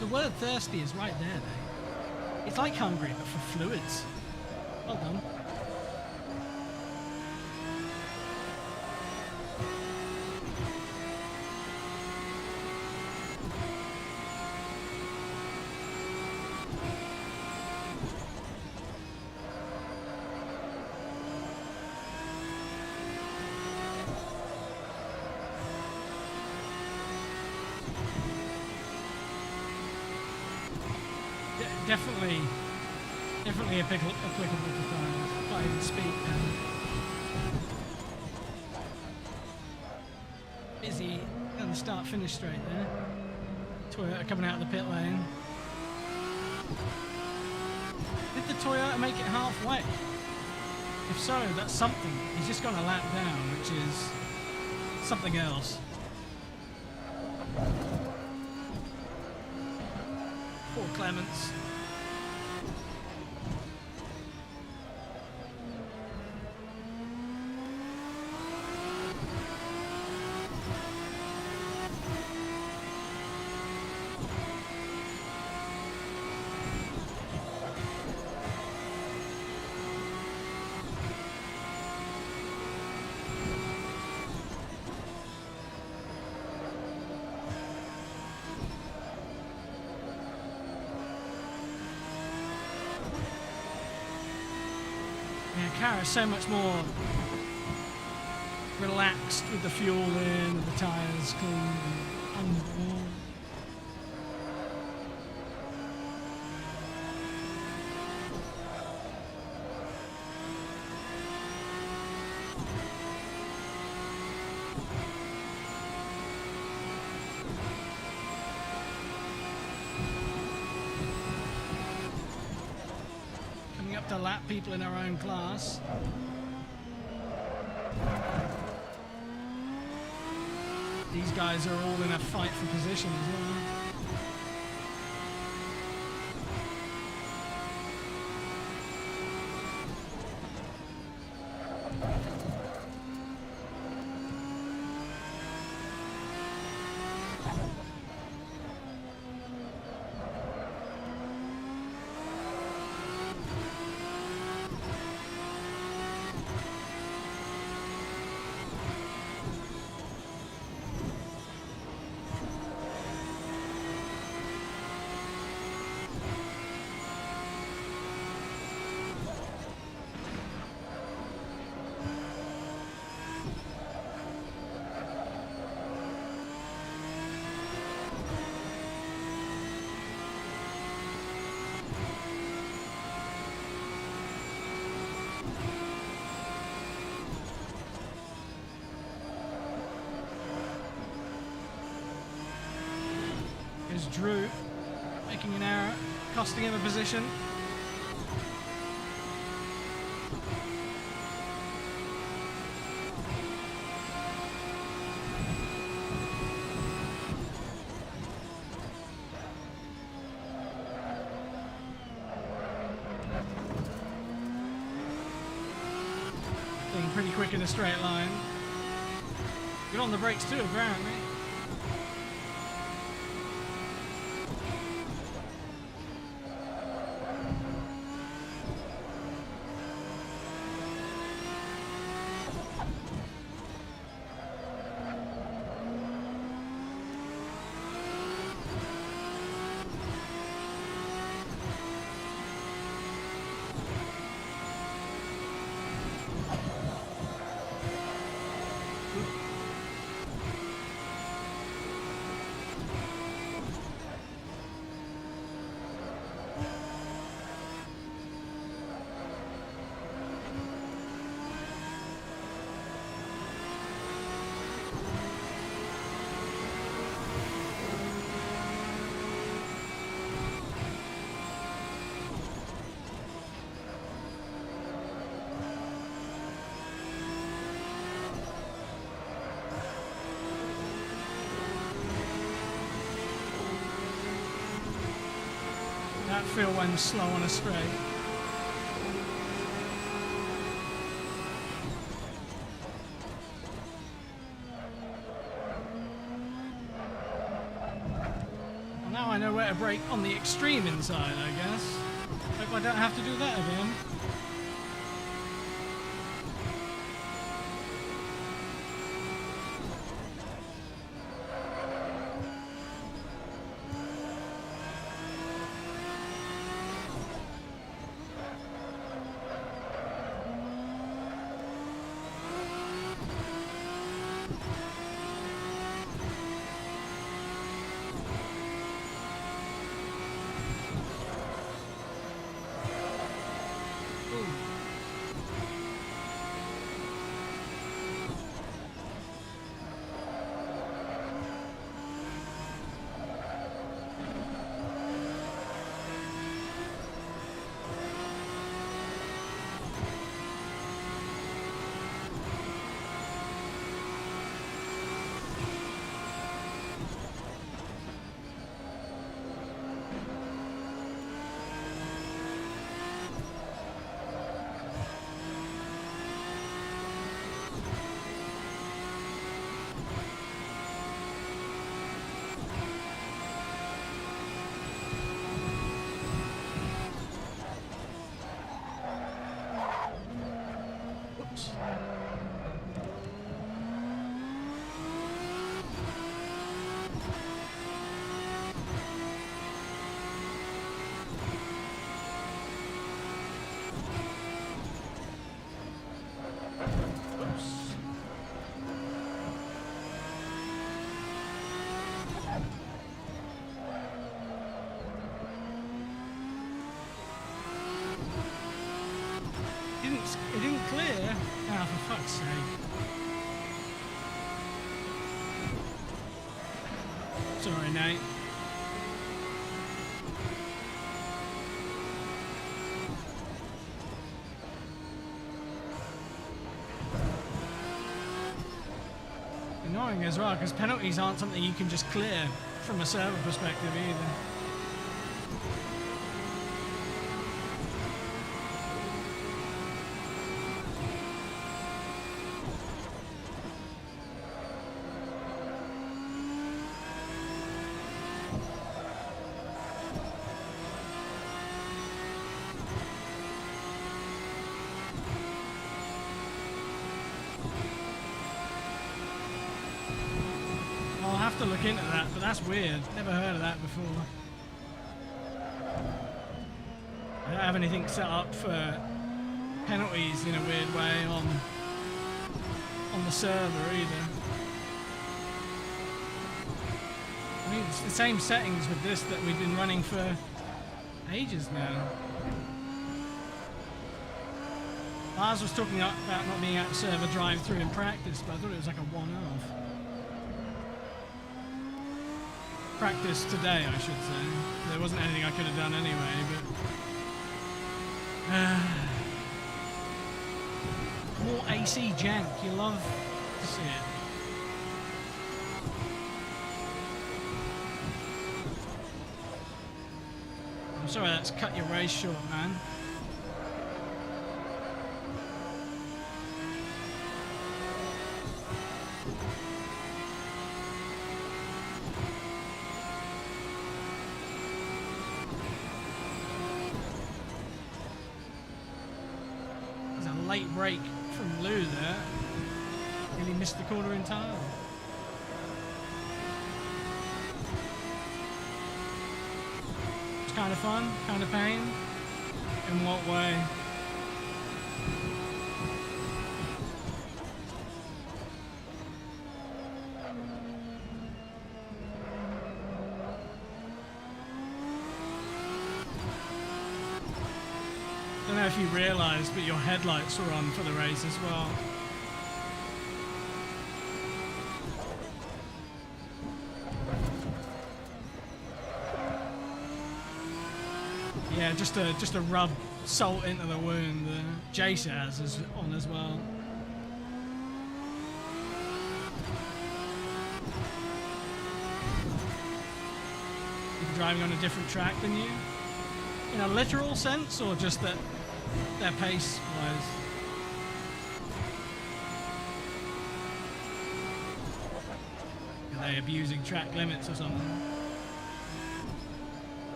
The word thirsty is right there, though. It's like hungry, but for fluids. Well done. Definitely applicable to cars. Can't even speak now. Busy on the start-finish straight there. Toyota coming out of the pit lane. Did the Toyota make it halfway? If so, that's something. He's just gone a lap down, which is something else. Poor Clements. Car is so much more relaxed with the fuel in and the tyres clean and unworn. To lap people in our own class. These guys are all in a fight for position as well. Drew making an error, costing him a position. Being pretty quick in a straight line. Good on the brakes too, apparently. feel when slow on a straight. Well, now I know where to brake on the extreme inside, I guess. Hope I don't have to do that again. It didn't clear. Ah, for fuck's sake. Sorry, Nate. Annoying as well, because penalties aren't something you can just clear from a server perspective either. To look into that, but that's weird. Never heard of that before. I don't have anything set up for penalties in a weird way on the server either. I mean, it's the same settings with this that we've been running for ages now. Lars was talking about not being able to server drive through in practice, but I thought it was like a one-off. Practice today, I should say. There wasn't anything I could have done anyway, but more AC jank. You love to see it. I'm sorry that's cut your race short, man. Late break from Lou there. Really missed the corner entirely. It's kind of fun, kind of pain. In what way? I don't know if you realised, but your headlights were on for the race as well. Yeah, just to rub salt into the wound. Jace has on as well. You're driving on a different track than you? in a literal sense, or just that their pace-wise? Are they abusing track limits or something?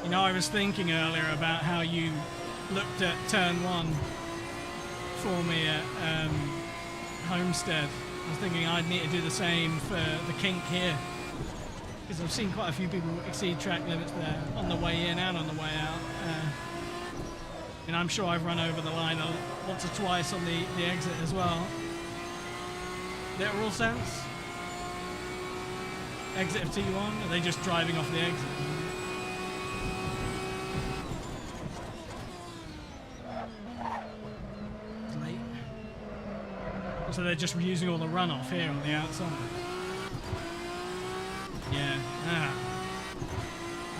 You know, I was thinking earlier about how you looked at turn 1 for me at Homestead. I was thinking I'd need to do the same for the kink here, because I've seen quite a few people exceed track limits there on the way in and on the way out. And I'm sure I've run over the line once or twice on the exit as well. Literal sense? Exit of T1? Are they just driving off the exit? So they're just using all the runoff here on the outside. Yeah.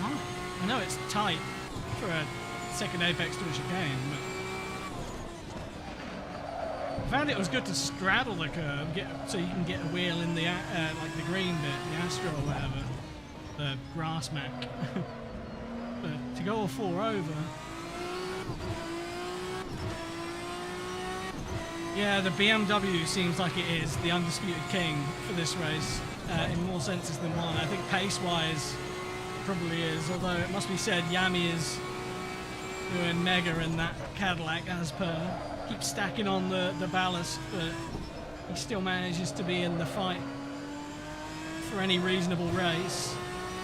Oh, I know it's tight for a second apex to a chicane, but I found it was good to straddle the curb, so you can get a wheel in the like the green bit, the Astro or whatever, the grass mac. But to go all 4 over. Yeah, the BMW seems like it is the undisputed king for this race, in more senses than one. I think pace-wise, it probably is, although it must be said, Yami is doing mega in that Cadillac as per. Keeps stacking on the ballast, but he still manages to be in the fight for any reasonable race.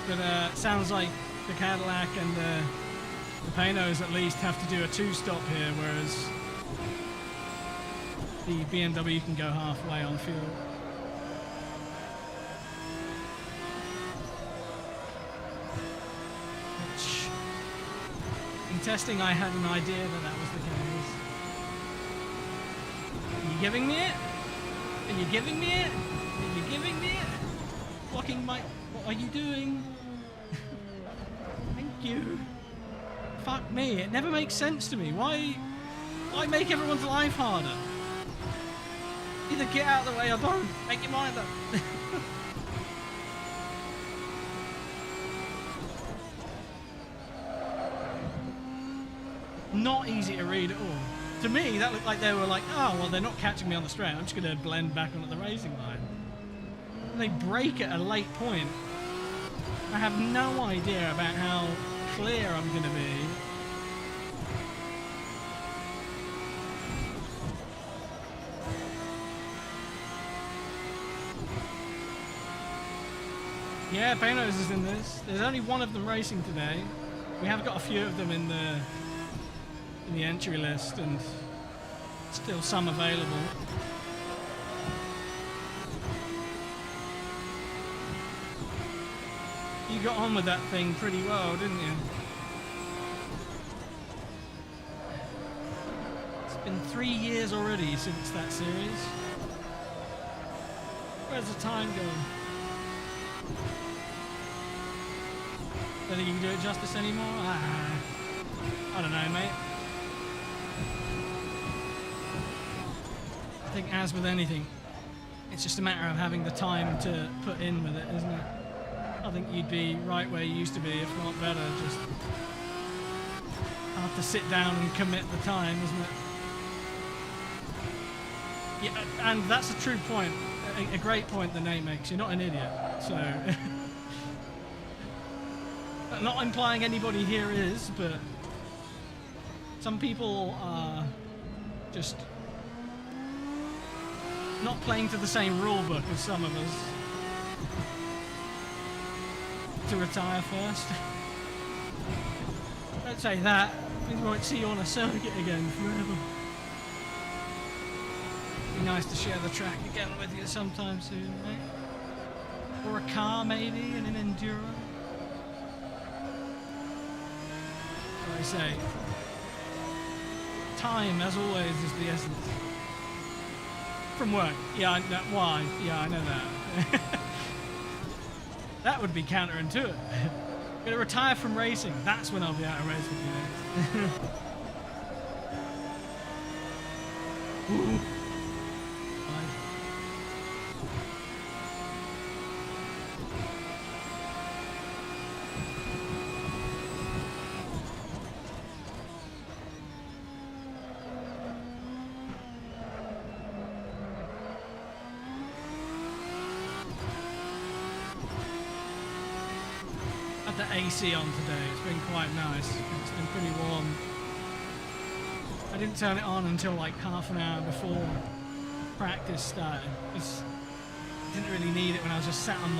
But sounds like the Cadillac and the Panos at least have to do a 2-stop here, whereas the BMW can go halfway on fuel. Which, in testing, I had an idea that was the case. Are you giving me it? Are you giving me it? Are you giving me it? Blocking my... What are you doing? Thank you. Fuck me, it never makes sense to me. Why make everyone's life harder? Either get out of the way or don't. Make your mind up. Not easy to read at all. To me, that looked like they were like, oh, well, they're not catching me on the straight. I'm just going to blend back onto the racing line. And they brake at a late point. I have no idea about how clear I'm going to be. Yeah, Panos is in this. There's only one of them racing today. We have got a few of them in the entry list, and still some available. You got on with that thing pretty well, didn't you? It's been 3 years already since that series. Where's the time going? Don't think you can do it justice anymore? I don't know, mate. I think as with anything, it's just a matter of having the time to put in with it, isn't it? I think you'd be right where you used to be, if not better. Just have to sit down and commit the time, isn't it? Yeah, and that's a true point, a great point the Nate makes. You're not an idiot, so... Not implying anybody here is, but some people are just not playing to the same rule book as some of us. To retire first. Don't say that. We won't see you on a circuit again forever. Be nice to share the track again with you sometime soon, mate. Or a car maybe, and an Enduro. I say, time, as always, is the essence. From work, yeah, why? Yeah, I know that. That would be counterintuitive. I'm gonna retire from racing. That's when I'll be out of race with you next. Ooh. AC on today. It's been quite nice. It's been pretty warm. I didn't turn it on until like half an hour before practice started. I didn't really need it when I was just sat on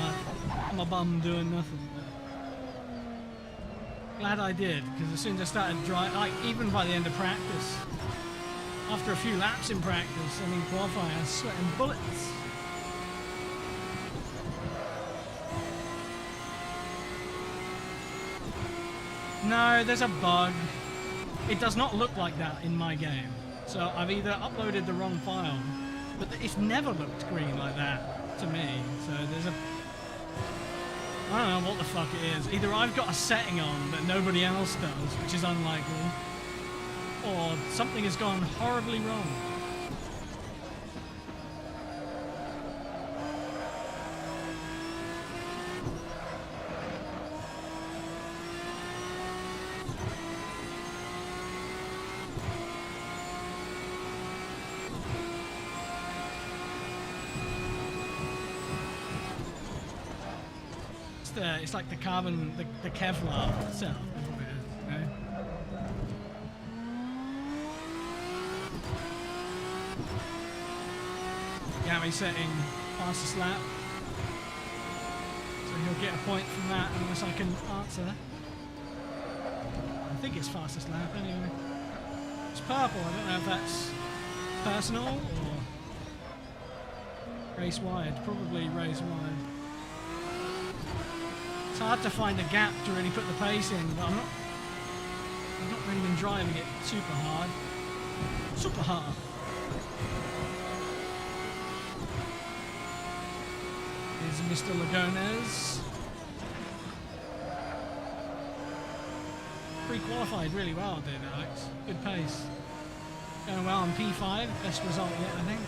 my bum doing nothing. But glad I did, because as soon as I started driving, like even by the end of practice, after a few laps in practice and in qualifying, I was sweating bullets. No, there's a bug. It does not look like that in my game. So I've either uploaded the wrong file, but it's never looked green like that to me. So there's I don't know what the fuck it is. Either I've got a setting on that nobody else does, which is unlikely, or something has gone horribly wrong. It's like the carbon, the Kevlar setup, is what it is, you know? Gary setting fastest lap. So he'll get a point from that unless I can answer. I think it's fastest lap anyway. It's purple, I don't know if that's personal or race wide, probably race wide. It's hard to find a gap to really put the pace in, but I've not really been driving it super hard. Super hard. Here's Mr. Lagones. Pre-qualified really well, did Alex. Good pace. Going well on P5, best result yet, I think.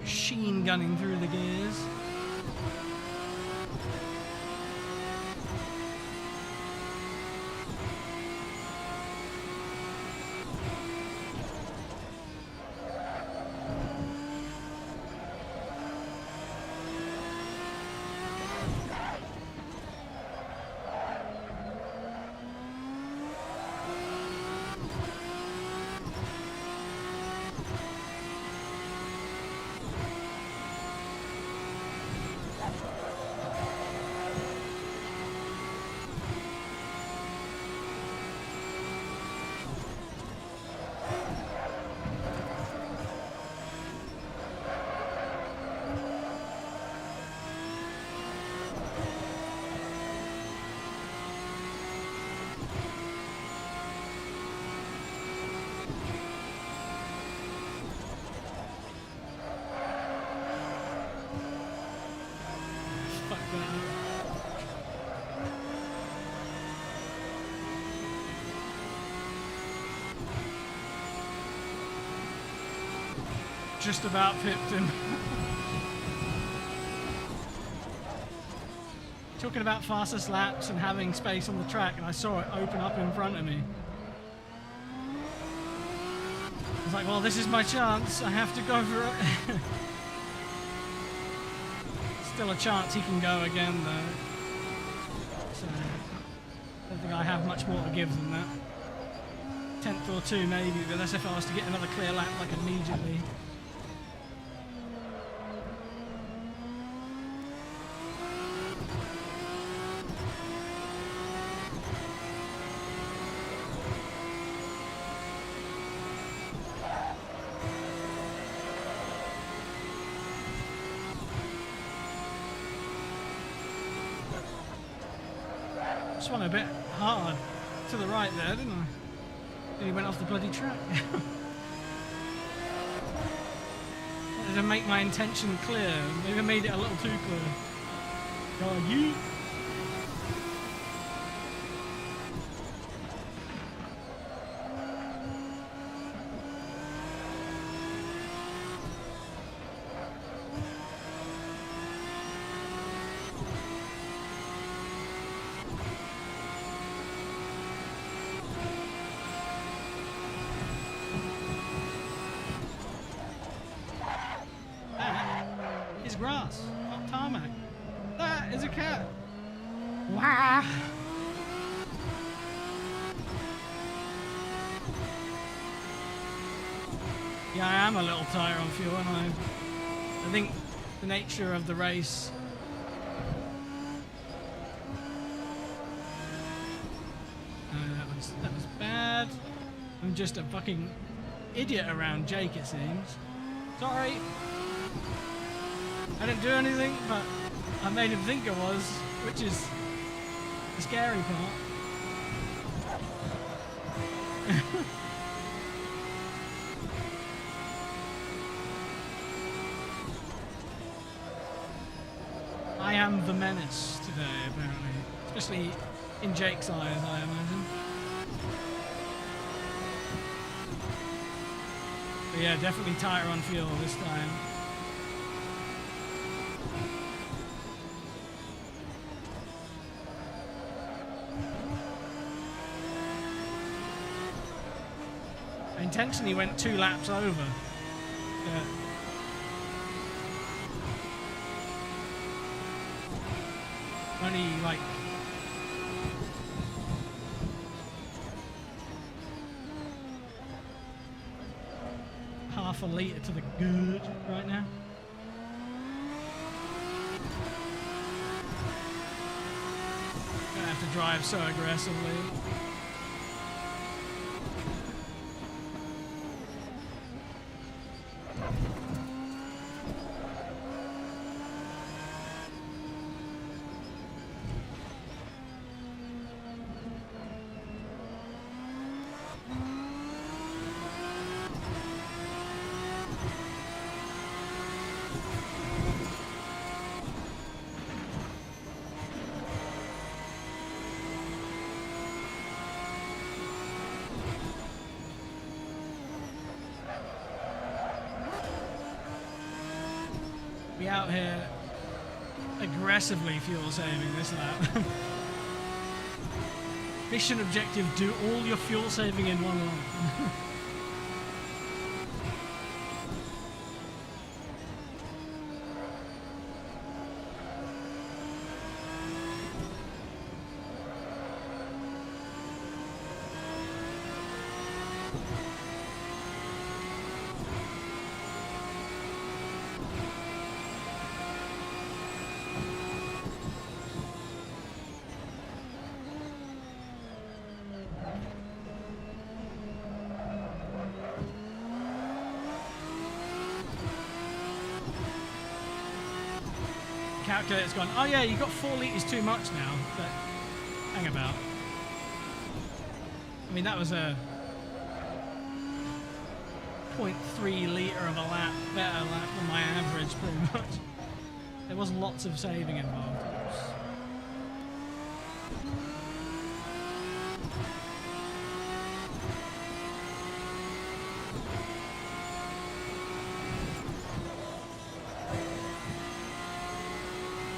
Machine gunning through the gears. Just about pipped him. Talking about fastest laps and having space on the track, and I saw it open up in front of me. I was like, well, this is my chance. I have to go for it. Still a chance he can go again, though. So, I don't think I have much more to give than that. 10th or 2 maybe, but that's if I was to get another clear lap like immediately. Swung a bit hard to the right there, didn't I? He went off the bloody track. to make my intention clear. Maybe I made it a little too clear. God, you. It's grass, not tarmac. That is a cat. Wow. Yeah, I am a little tight on fuel, and I think the nature of the race. That was bad. I'm just a fucking idiot around Jake, it seems. Sorry. I didn't do anything, but I made him think I was, which is the scary part. I am the menace today, apparently. Especially in Jake's eyes, I imagine. But yeah, definitely tighter on fuel this time. I intentionally went 2 laps over. Yeah. Only like half a litre to the good right now. Gonna have to drive so aggressively. Be out here aggressively fuel saving this lap. Mission objective, do all your fuel saving in one lap. Calculator's gone, oh yeah, you got 4 litres too much now, but hang about. I mean, that was a 0.3 litre of a lap, better lap than my average, pretty much. There was lots of saving involved.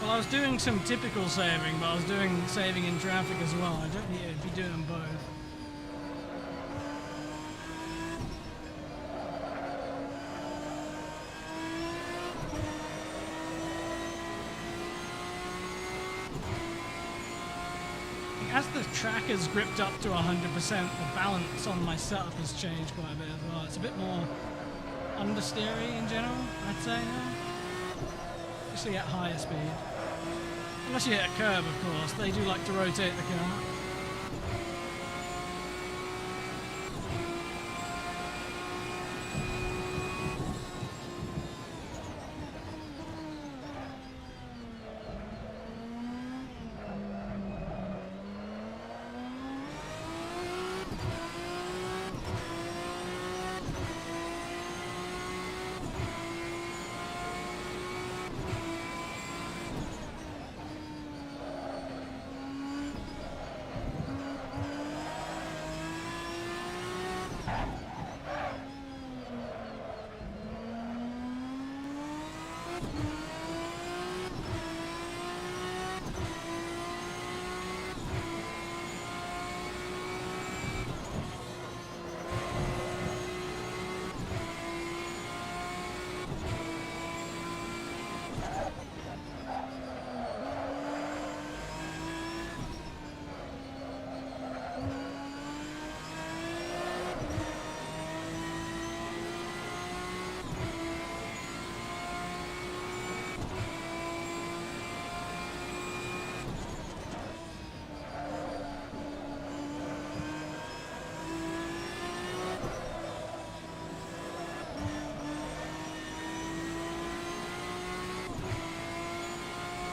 Well, I was doing some typical saving, but I was doing saving in traffic as well. I don't need to be doing them both. As the tracker's gripped up to 100%, the balance on my setup has changed quite a bit as well. It's a bit more understeery in general, I'd say now. Especially at higher speed. Unless you hit a curb, of course. They do like to rotate the car.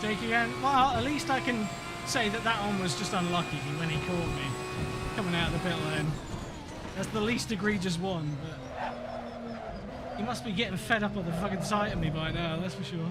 mistake again. Well, at least I can say that that one was just unlucky when he caught me coming out of the pit lane. That's the least egregious one, but he must be getting fed up of the fucking sight of me by now, that's for sure.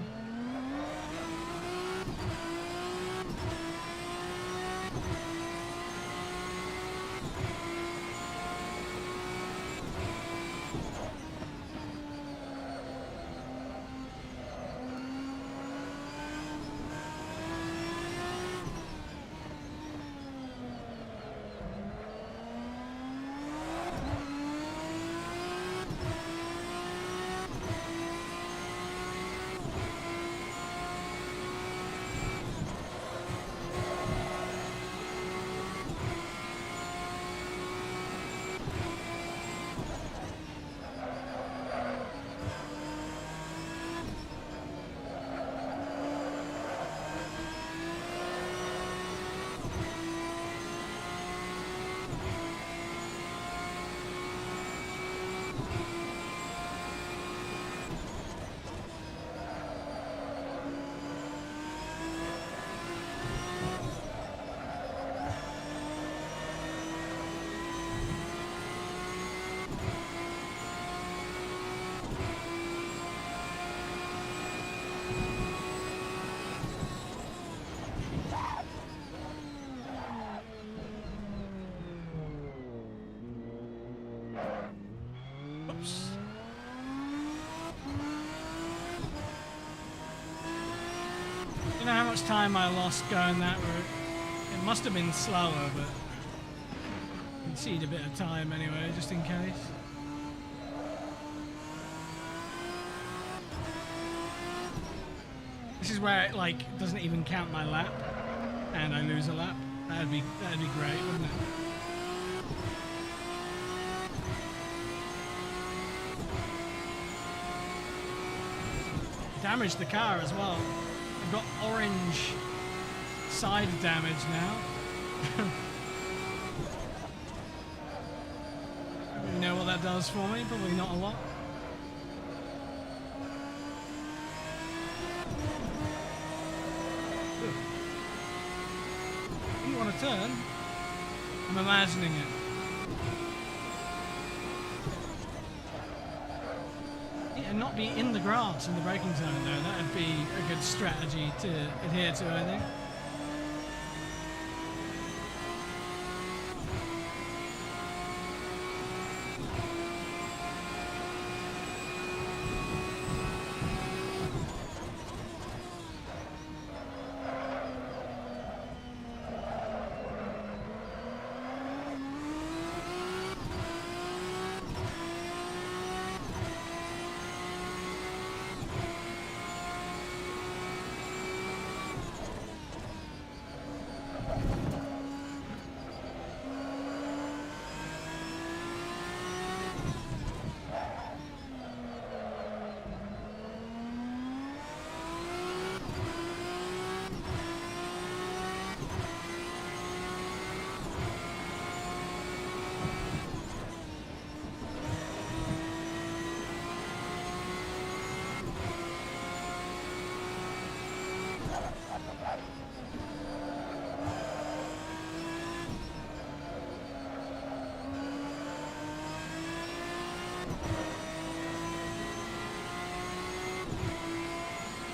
Oops. You know how much time I lost going that route? It must have been slower, but concede a bit of time anyway, just in case. This is where it like doesn't even count my lap, and I lose a lap. That'd be great, wouldn't it? Damaged the car as well. I've got orange side damage now. I don't really know what that does for me, probably not a lot. You want to turn? I'm imagining it. And not be in the grass in the braking zone though, that would be a good strategy to adhere to, I think.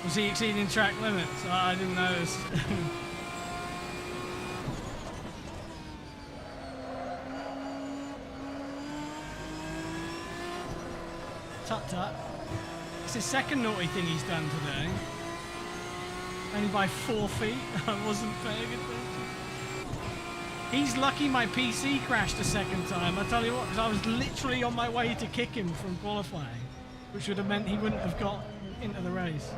Was he exceeding track limits? I didn't notice. Tut tut. It's his second naughty thing he's done today. Only by 4 feet. I wasn't paying attention. He's lucky my PC crashed a second time. I tell you what, because I was literally on my way to kick him from qualifying, which would have meant he wouldn't have got into the race.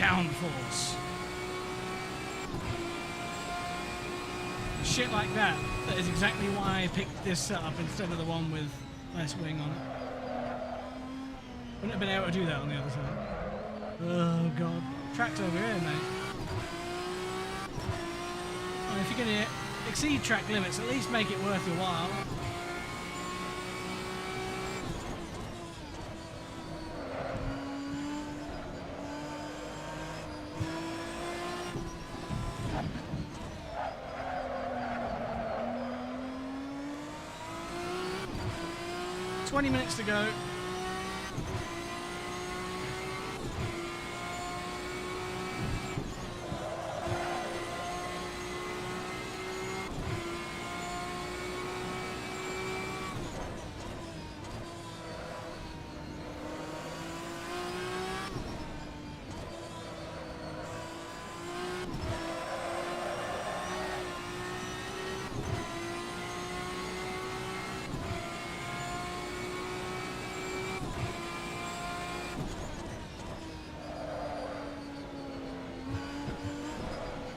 downforce. Shit like that. That is exactly why I picked this setup instead of the one with less wing on it. Wouldn't have been able to do that on the other side. Oh god. Track's over here, mate. Well, if you're going to exceed track limits, at least make it worth your while. "20 minutes to go."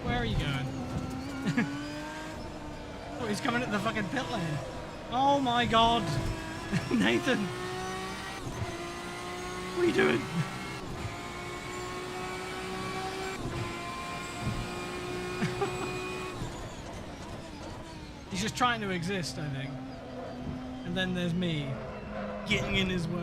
Where are you going? Oh, he's coming at the fucking pit lane. Oh my god. Nathan. What are you doing? He's just trying to exist, I think. And then there's me getting in his way.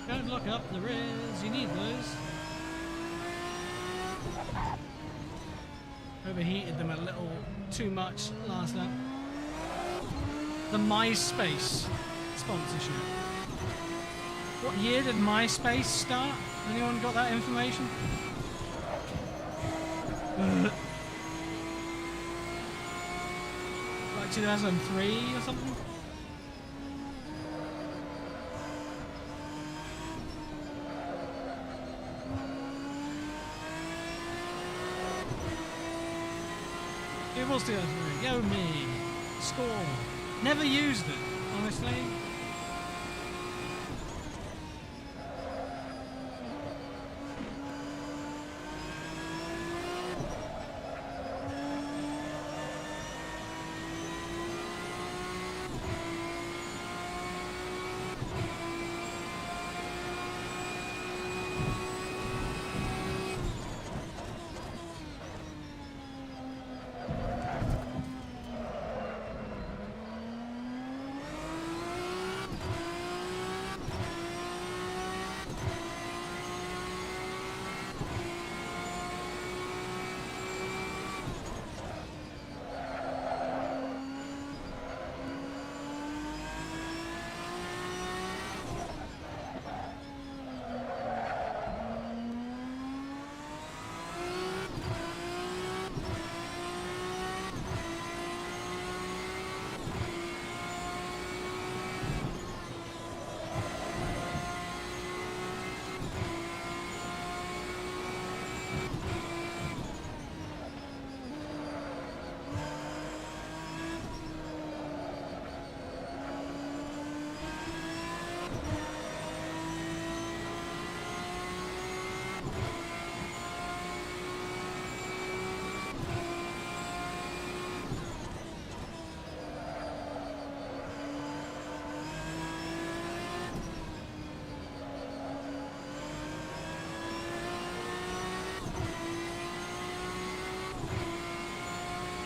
Don't look up the res, you need those. Overheated them a little too much last lap. The MySpace sponsorship. What year did MySpace start? Anyone got that information? Like 2003 or something? It was 2003. Go me. Score. Never used it, honestly.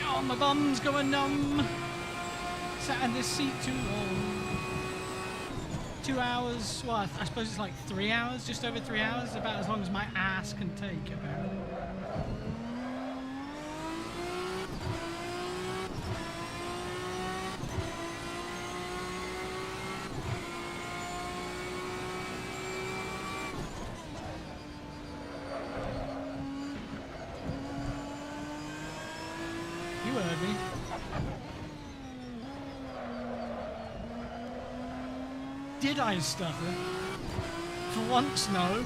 Oh, my bum's going numb. Sat in this seat too long. 2 hours. Well, I suppose it's like 3 hours, just over 3 hours. About as long as my ass can take, apparently. You heard me. Did I stutter? For once, no.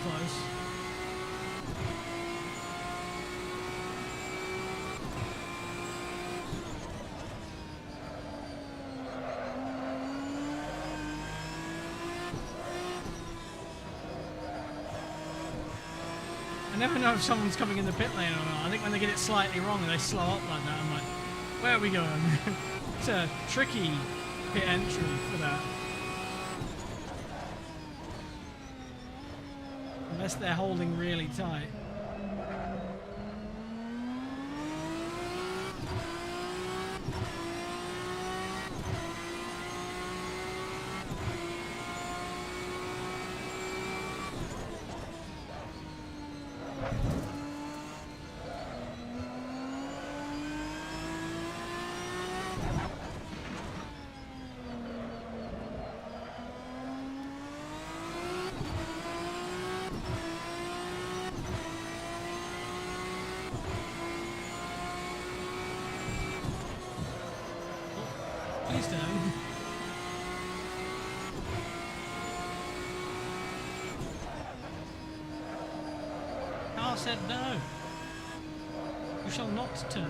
close. I never know if someone's coming in the pit lane or not. I think when they get it slightly wrong and they slow up like that, I'm like, where are we going? It's a tricky pit entry for that. Unless they're holding really tight. Please don't. Car said no. You shall not turn.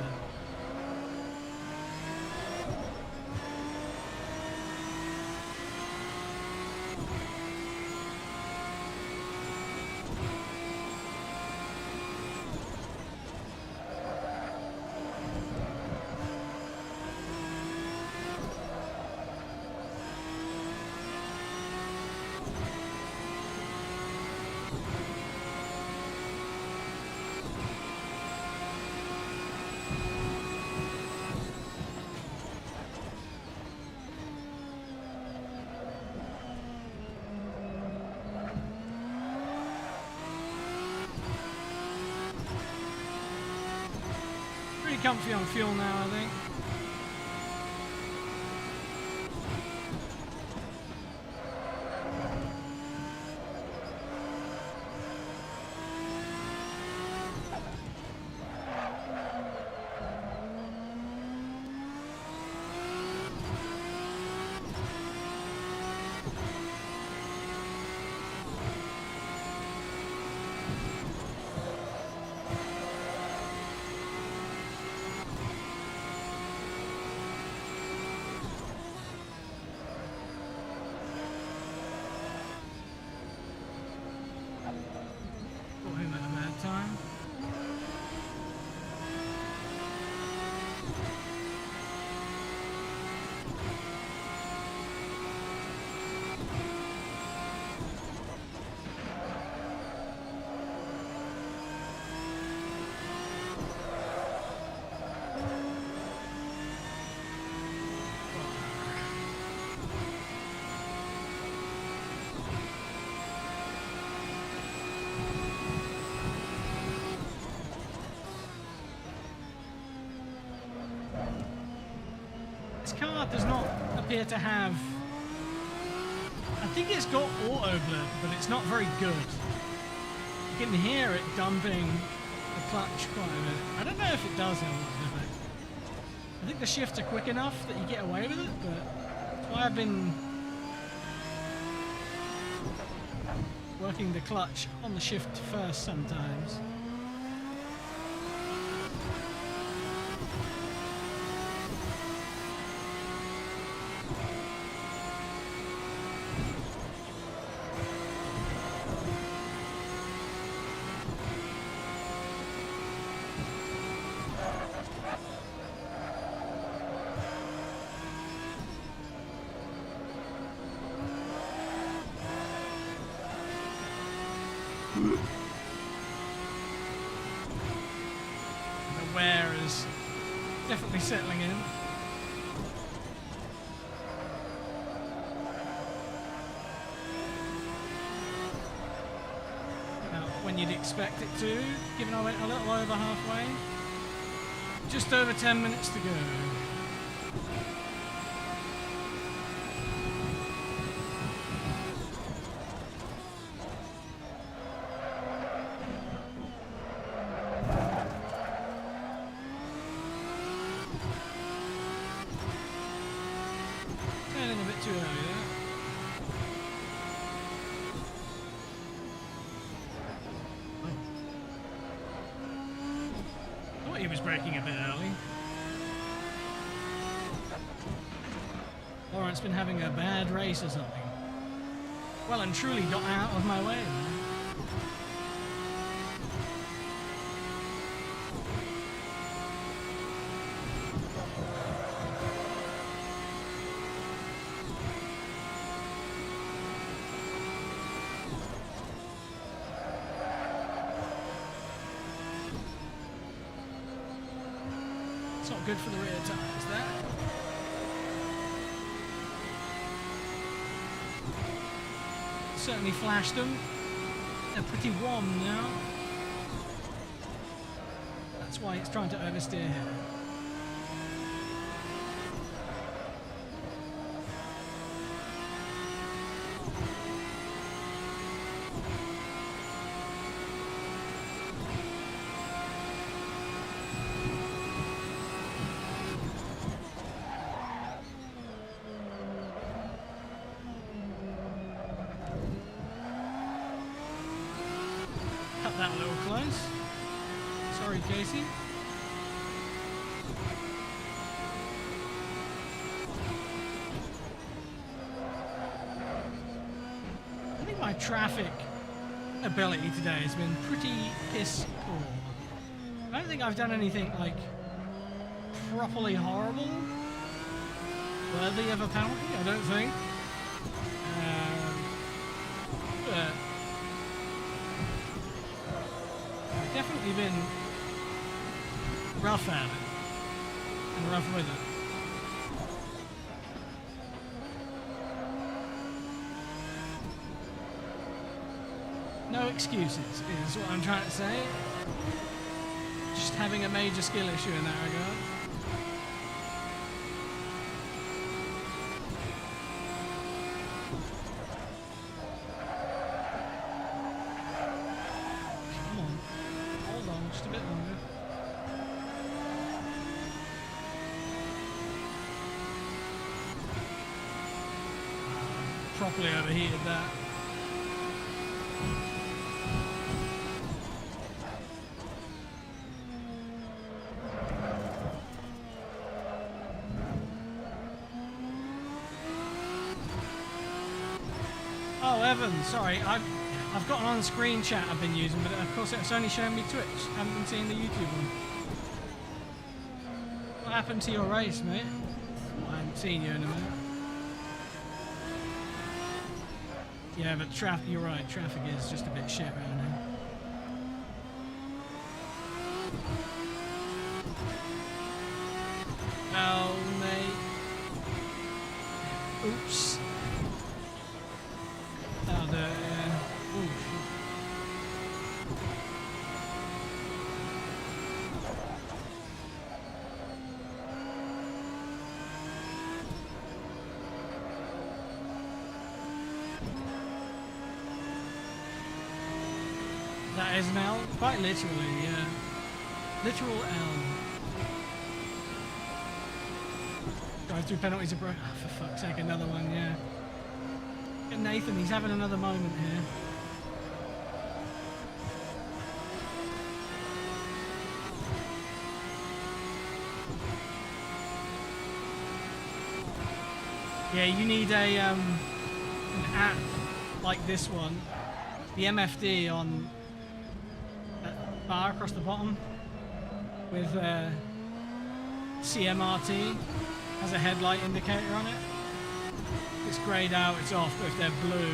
Pretty comfy on fuel now, I think. Time. This car does not appear to have... I think it's got auto blur, but it's not very good. You can hear it dumping the clutch quite a bit. I don't know if it does have auto blur. I think the shifts are quick enough that you get away with it, but that's why I've been working the clutch on the shift first sometimes. The wear is definitely settling in. About when you'd expect it to, given I went a little over halfway. Just over 10 minutes to go. Turning a bit too early there. he was braking a bit early. Lawrence been having a bad race or something. Well and truly got out of my way. It's not good for the rear tires there. Certainly flashed them. They're pretty warm now. That's why it's trying to oversteer here. Cut that a little close. Sorry, Casey. I think my traffic ability today has been pretty piss poor. I don't think I've done anything like properly horrible, worthy of a penalty. I don't think. But definitely been rough at it and rough with it. No excuses is what I'm trying to say. Just having a major skill issue in that regard. Just a bit longer. Properly overheated that. Oh, Evan, sorry, I've got an on-screen chat I've been using, but of course it's only showing me Twitch. I haven't been seeing the YouTube one. What happened to your race, mate? Well, I haven't seen you in a minute. Yeah, but traffic, you're right, traffic is just a bit shit right now. Oh, mate. Oops. That'll do it, yeah. Ooh, shit. That is an L? Quite literally, yeah. Literal L. Drive through penalties are broke. Oh, for fuck's sake, another one, yeah. Get Nathan, he's having another moment here. Yeah, you need an app like this one. The MFD on that bar across the bottom with CMRT has a headlight indicator on it. If it's greyed out, it's off, but if they're blue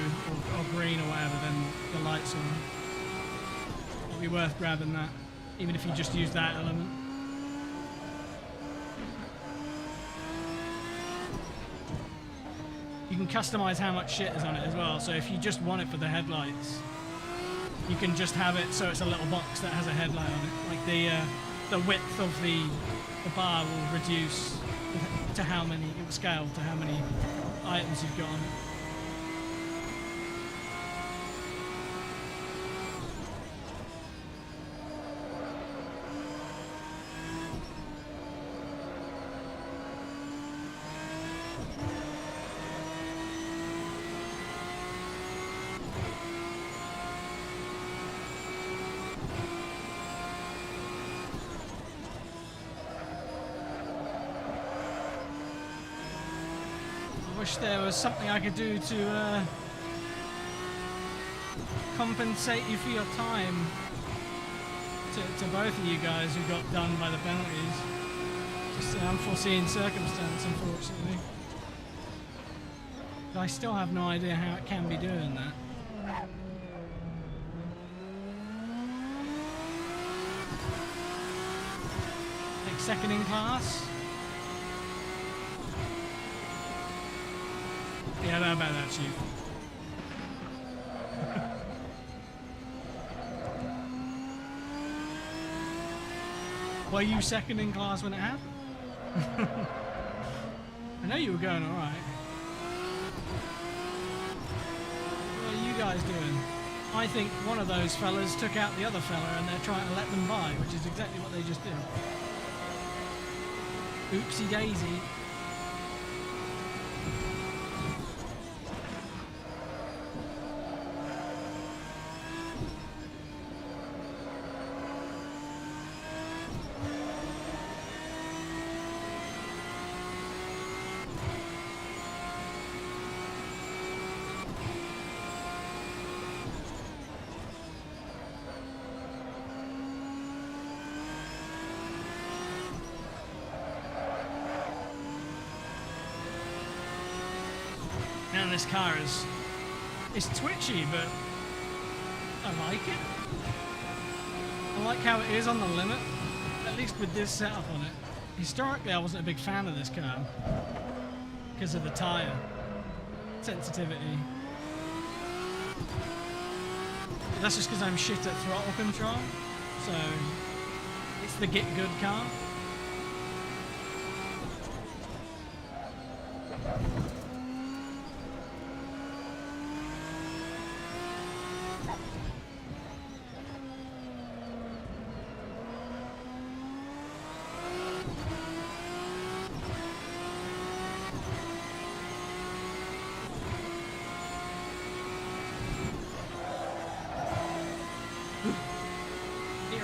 or green or whatever, then the light's on. It'll be worth grabbing that, even if you just use that element. You can customize how much shit is on it as well, so if you just want it for the headlights, you can just have it so it's a little box that has a headlight on it. Like the width of the bar will reduce to how many, it will scale to how many items you've got on it. wish there was something I could do to compensate you for your time. To both of you guys who got done by the penalties. Just an unforeseen circumstance, unfortunately. But I still have no idea how it can be doing that. Like second in class? Yeah, I don't know about that, Chief. Were you second in class when it happened? I know you were going alright. What are you guys doing? I think one of those fellas took out the other fella and they're trying to let them by, which is exactly what they just did. Oopsie daisy. And this car it's twitchy, but I like it. I like how it is on the limit, at least with this setup on it. Historically, I wasn't a big fan of this car because of the tyre sensitivity. But that's just because I'm shit at throttle control, so it's the get good car.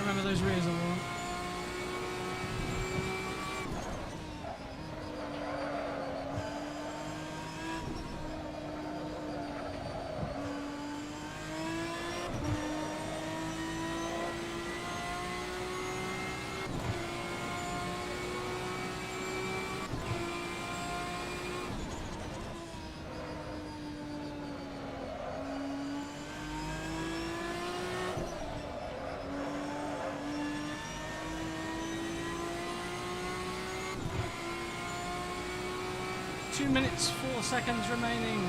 Remember those rears I wore? 2 minutes, 4 seconds remaining.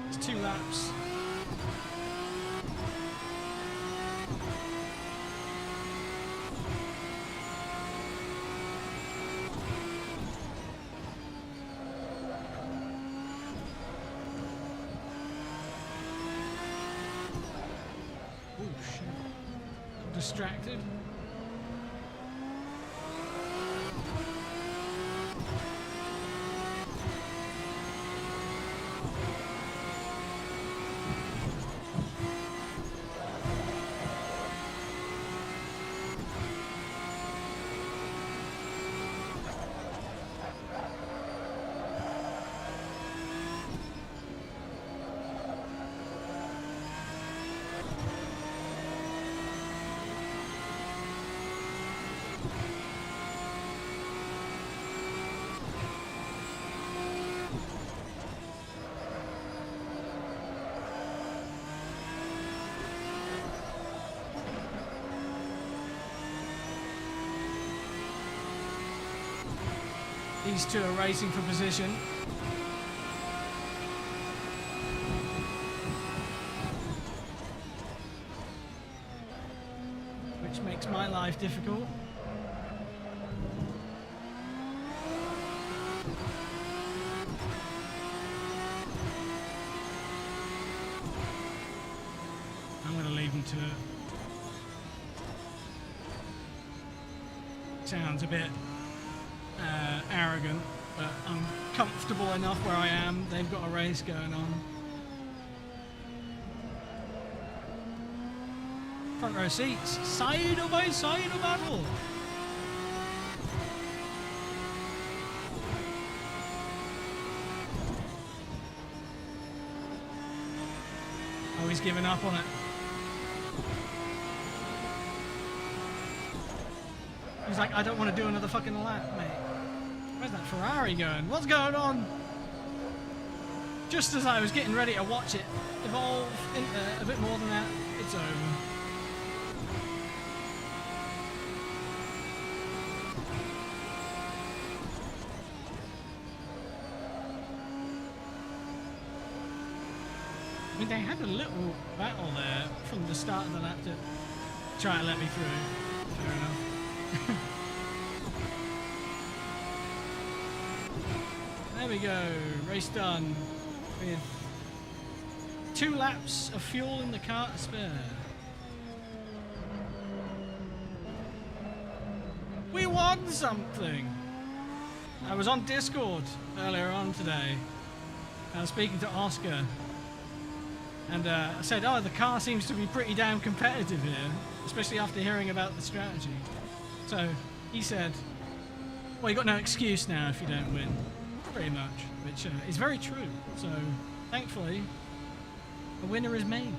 It's 2 laps. Distracted. These two are racing for position. Which makes my life difficult. I'm going to leave them to it. Sounds a bit arrogant, but I'm comfortable enough where I am. They've got a race going on. Front row seats, side by side of battle. Oh, he's giving up on it. He's like, I don't want to do another fucking lap, mate. Where's that Ferrari going? What's going on? Just as I was getting ready to watch it evolve into a bit more than that, it's over. I mean, they had a little battle there from the start of the lap to try and let me through. Fair enough. There we go. Race done with 2 laps of fuel in the car to spare. We won something! I was on Discord earlier on today. I was speaking to Oscar. And I said, oh, the car seems to be pretty damn competitive here, especially after hearing about the strategy. So he said, well, you got no excuse now if you don't win, pretty much, which is very true. So thankfully, a winner is made.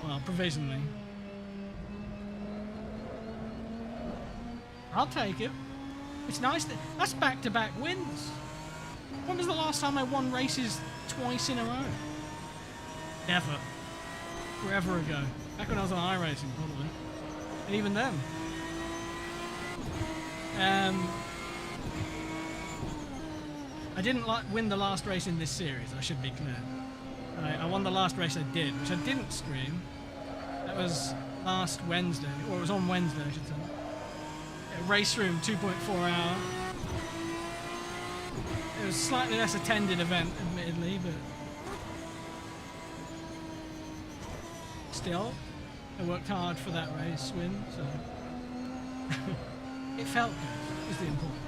Well, provisionally. I'll take it. It's nice that that's back-to-back wins. When was the last time I won races twice in a row? Never. Forever ago. Back when I was on iRacing, probably. And even then. I didn't win the last race in this series, I should be clear. I won the last race I did, which I didn't stream. That was last Wednesday, or it was on Wednesday, I should say. Race Room 2.4 hour. It was a slightly less attended event, admittedly, but still, I worked hard for that race win, so it felt good, is the important.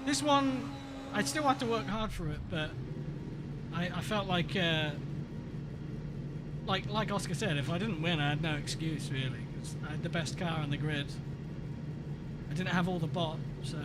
This one, I still had to work hard for it, but I felt like Oscar said, if I didn't win, I had no excuse really, because I had the best car on the grid. I didn't have all the bot, so.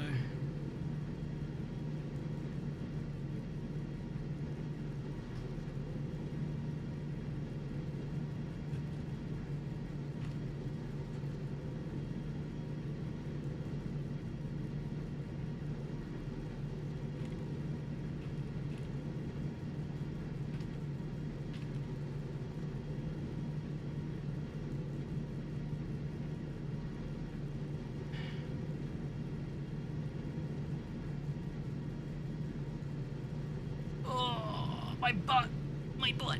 My butt.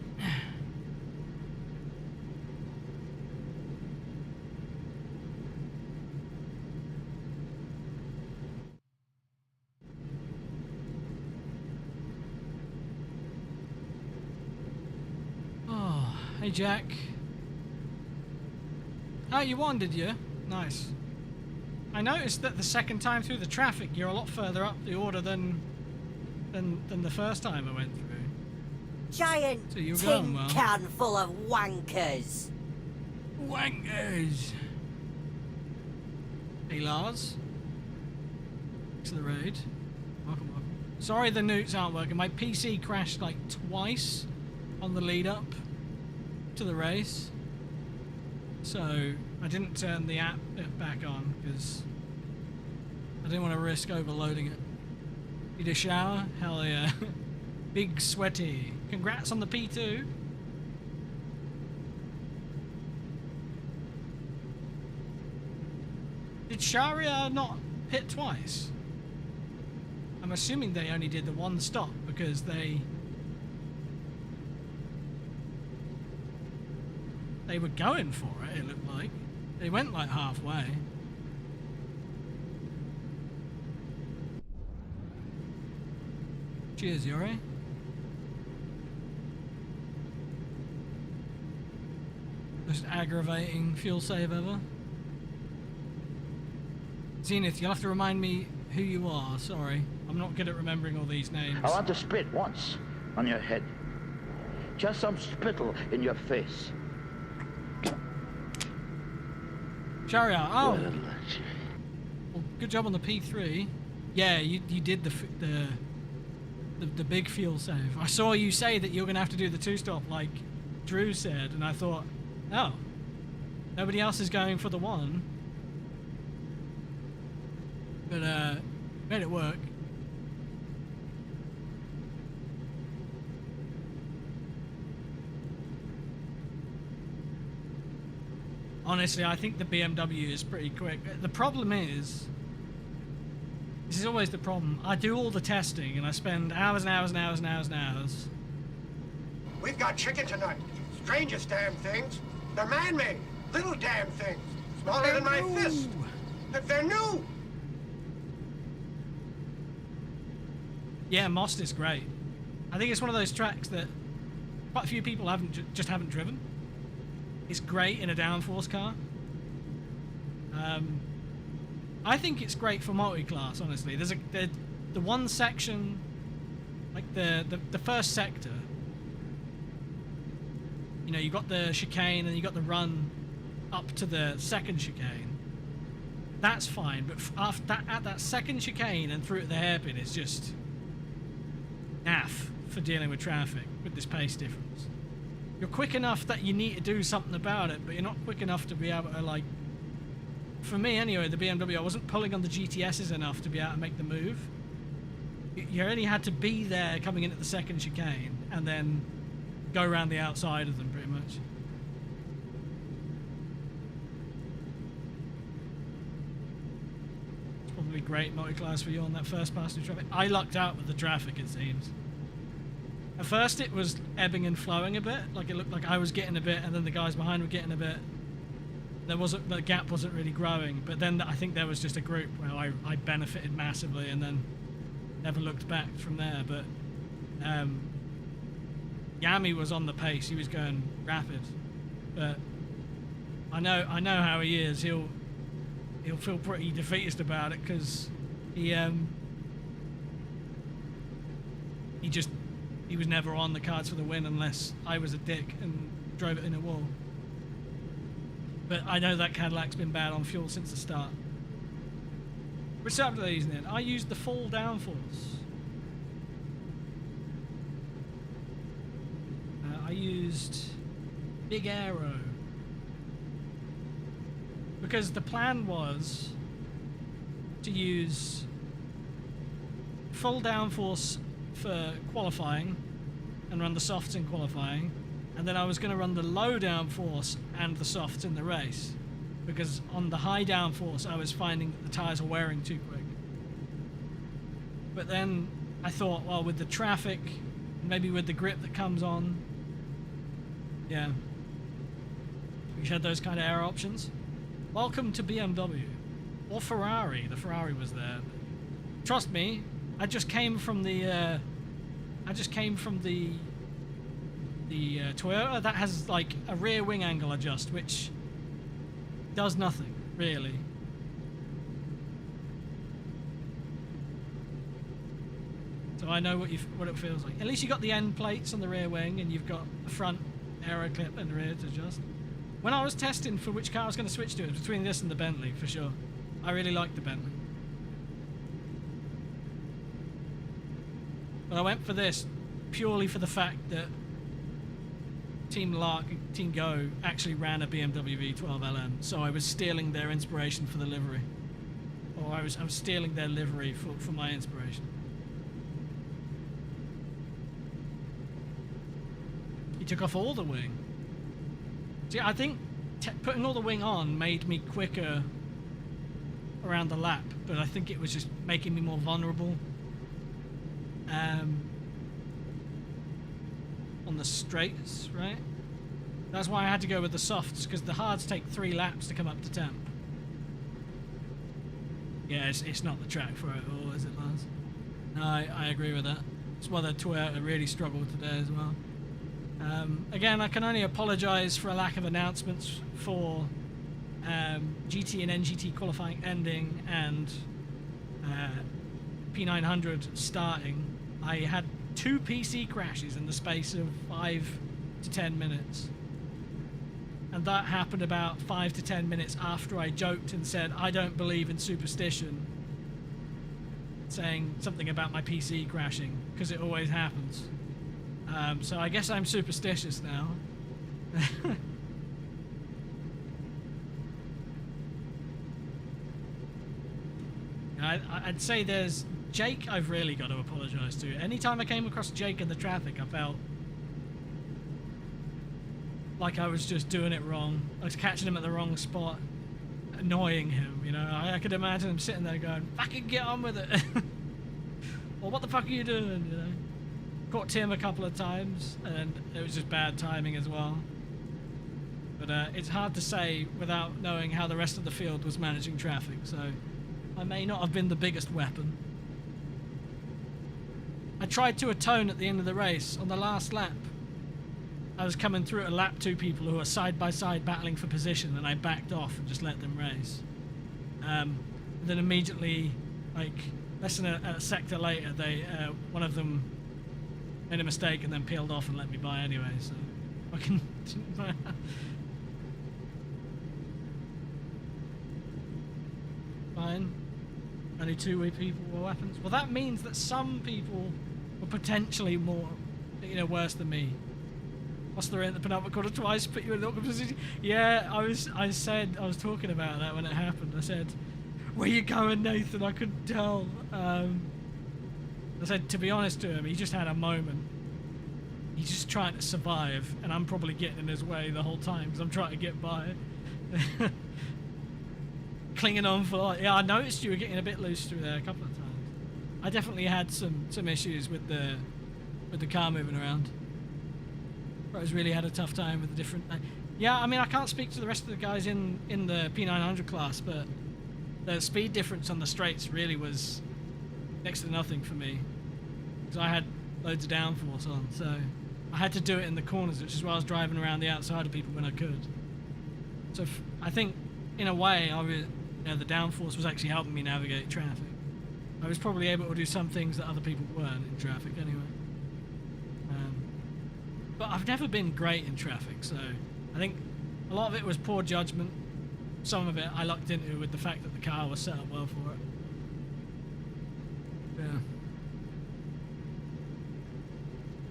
Oh, hey Jack. Oh, you won, did you? Nice. I noticed that the second time through the traffic, you're a lot further up the order than the first time I went through. Giant So you're tin going well. can full of wankers. Wankers. Hey Lars. Thanks for the raid. Welcome, welcome. Sorry the newts aren't working. My PC crashed like twice on the lead up to the race. So I didn't turn the app back on because I didn't want to risk overloading it. Need a shower? Hell yeah. Big sweaty. Congrats on the P2. Did Sharia not hit twice? I'm assuming they only did the one stop because they were going for it, it looked like. They went like halfway. Cheers, Yuri. Most aggravating fuel save ever. Zenith, you'll have to remind me who you are, sorry. I'm not good at remembering all these names. I want to spit once on your head. Just some spittle in your face. Chariot. Oh, What a luxury. well, good job on the P3. Yeah, you did the big fuel save. I saw you say that you're gonna have to do the 2-stop like Drew said, and I thought, oh, nobody else is going for the 1. But made it work. Honestly, I think the BMW is pretty quick. The problem is, this is always the problem. I do all the testing and I spend hours and hours and hours and hours and hours. We've got chicken tonight. Strangest damn things. They're man-made. Little damn things. Smaller than my fist. They're new. Yeah, Most is great. I think it's one of those tracks that quite a few people just haven't driven. It's great in a downforce car. I think it's great for multi-class, honestly. There's the one section, like the first sector. You know, you got the chicane and you got the run up to the second chicane. That's fine, but after that, at that second chicane and through the hairpin, it's just naff for dealing with traffic with this pace difference. You're quick enough that you need to do something about it, but you're not quick enough to be able to, like, for me anyway, the BMW, I wasn't pulling on the GTSs enough to be able to make the move. You only had to be there coming in at the second chicane and then go around the outside of them pretty much. It's probably great multi-class for you on that first pass through traffic. I lucked out with the traffic, it seems. At first it was ebbing and flowing a bit, like it looked like I was getting a bit and then the guys behind were getting a bit. The gap wasn't really growing, but then I think there was just a group where I benefited massively and then never looked back from there. But Yami was on the pace, he was going rapid. But I know how he is. He'll feel pretty defeatist about it because he was never on the cards for the win unless I was a dick and drove it in a wall. But I know that Cadillac's been bad on fuel since the start. Which setup are they using then? I used the full downforce. I used Big Aero. Because the plan was to use full downforce for qualifying and run the softs in qualifying, and then I was going to run the low downforce and the softs in the race, because on the high downforce I was finding that the tyres were wearing too quick. But then I thought, well, with the traffic, maybe with the grip that comes on, yeah, we had those kind of aero options. Welcome to BMW or Ferrari. The Ferrari was there. Trust me, I just came from the Toyota that has like a rear wing angle adjust, which does nothing really. So I know what it feels like. At least you got the end plates on the rear wing, and you've got the front aero clip and the rear to adjust. When I was testing for which car I was going to switch to, it was between this and the Bentley for sure. I really liked the Bentley. But I went for this purely for the fact that Team Lark and Team Go actually ran a BMW V12 LM, so I was stealing their inspiration for the livery. Or I was stealing their livery for my inspiration. He took off all the wing. See, I think putting all the wing on made me quicker around the lap, but I think it was just making me more vulnerable on the straights, right? That's why I had to go with the softs, because the hards take 3 laps to come up to temp. Yeah, it's not the track for it all, is it, Lars? No, I agree with that. That's why the Toyota really struggled today as well. Again, I can only apologise for a lack of announcements for GT and NGT qualifying ending and P900 starting. I had 2 PC crashes in the space of 5 to 10 minutes. And that happened about 5 to 10 minutes after I joked and said, I don't believe in superstition. Saying something about my PC crashing, because it always happens. So I guess I'm superstitious now. I'd say there's Jake I've really got to apologise to. Anytime I came across Jake in the traffic, I felt like I was just doing it wrong. I was catching him at the wrong spot, annoying him, you know. I could imagine him sitting there going, fucking get on with it. Or what the fuck are you doing, you know. Caught Tim a couple of times, and it was just bad timing as well. But it's hard to say without knowing how the rest of the field was managing traffic, so I may not have been the biggest weapon. I tried to atone at the end of the race. On the last lap, I was coming through at a lap 2 people who were side by side battling for position, and I backed off and just let them race. Then immediately, like less than a sector later, one of them made a mistake and then peeled off and let me by anyway. So I can. Fine. Only 2 people were weapons. Well, that means that some people were potentially more, worse than me. Lost the penultimate corner twice, put you in an awkward position. Yeah, I was talking about that when it happened. I said, where you going, Nathan? I couldn't tell. I said, to be honest to him, he just had a moment. He's just trying to survive, and I'm probably getting in his way the whole time because I'm trying to get by. Clinging on for, I noticed you were getting a bit loose through there a couple of times. I definitely had some issues with the car moving around. Bros really had a tough time with the different. Yeah, I mean, I can't speak to the rest of the guys in the P900 class, but the speed difference on the straights really was next to nothing for me because I had loads of downforce on, so I had to do it in the corners, which is why I was driving around the outside of people when I could. So I think, in a way, the downforce was actually helping me navigate traffic. I was probably able to do some things that other people weren't in traffic anyway. But I've never been great in traffic, so I think a lot of it was poor judgment. Some of it I lucked into with the fact that the car was set up well for it. Yeah.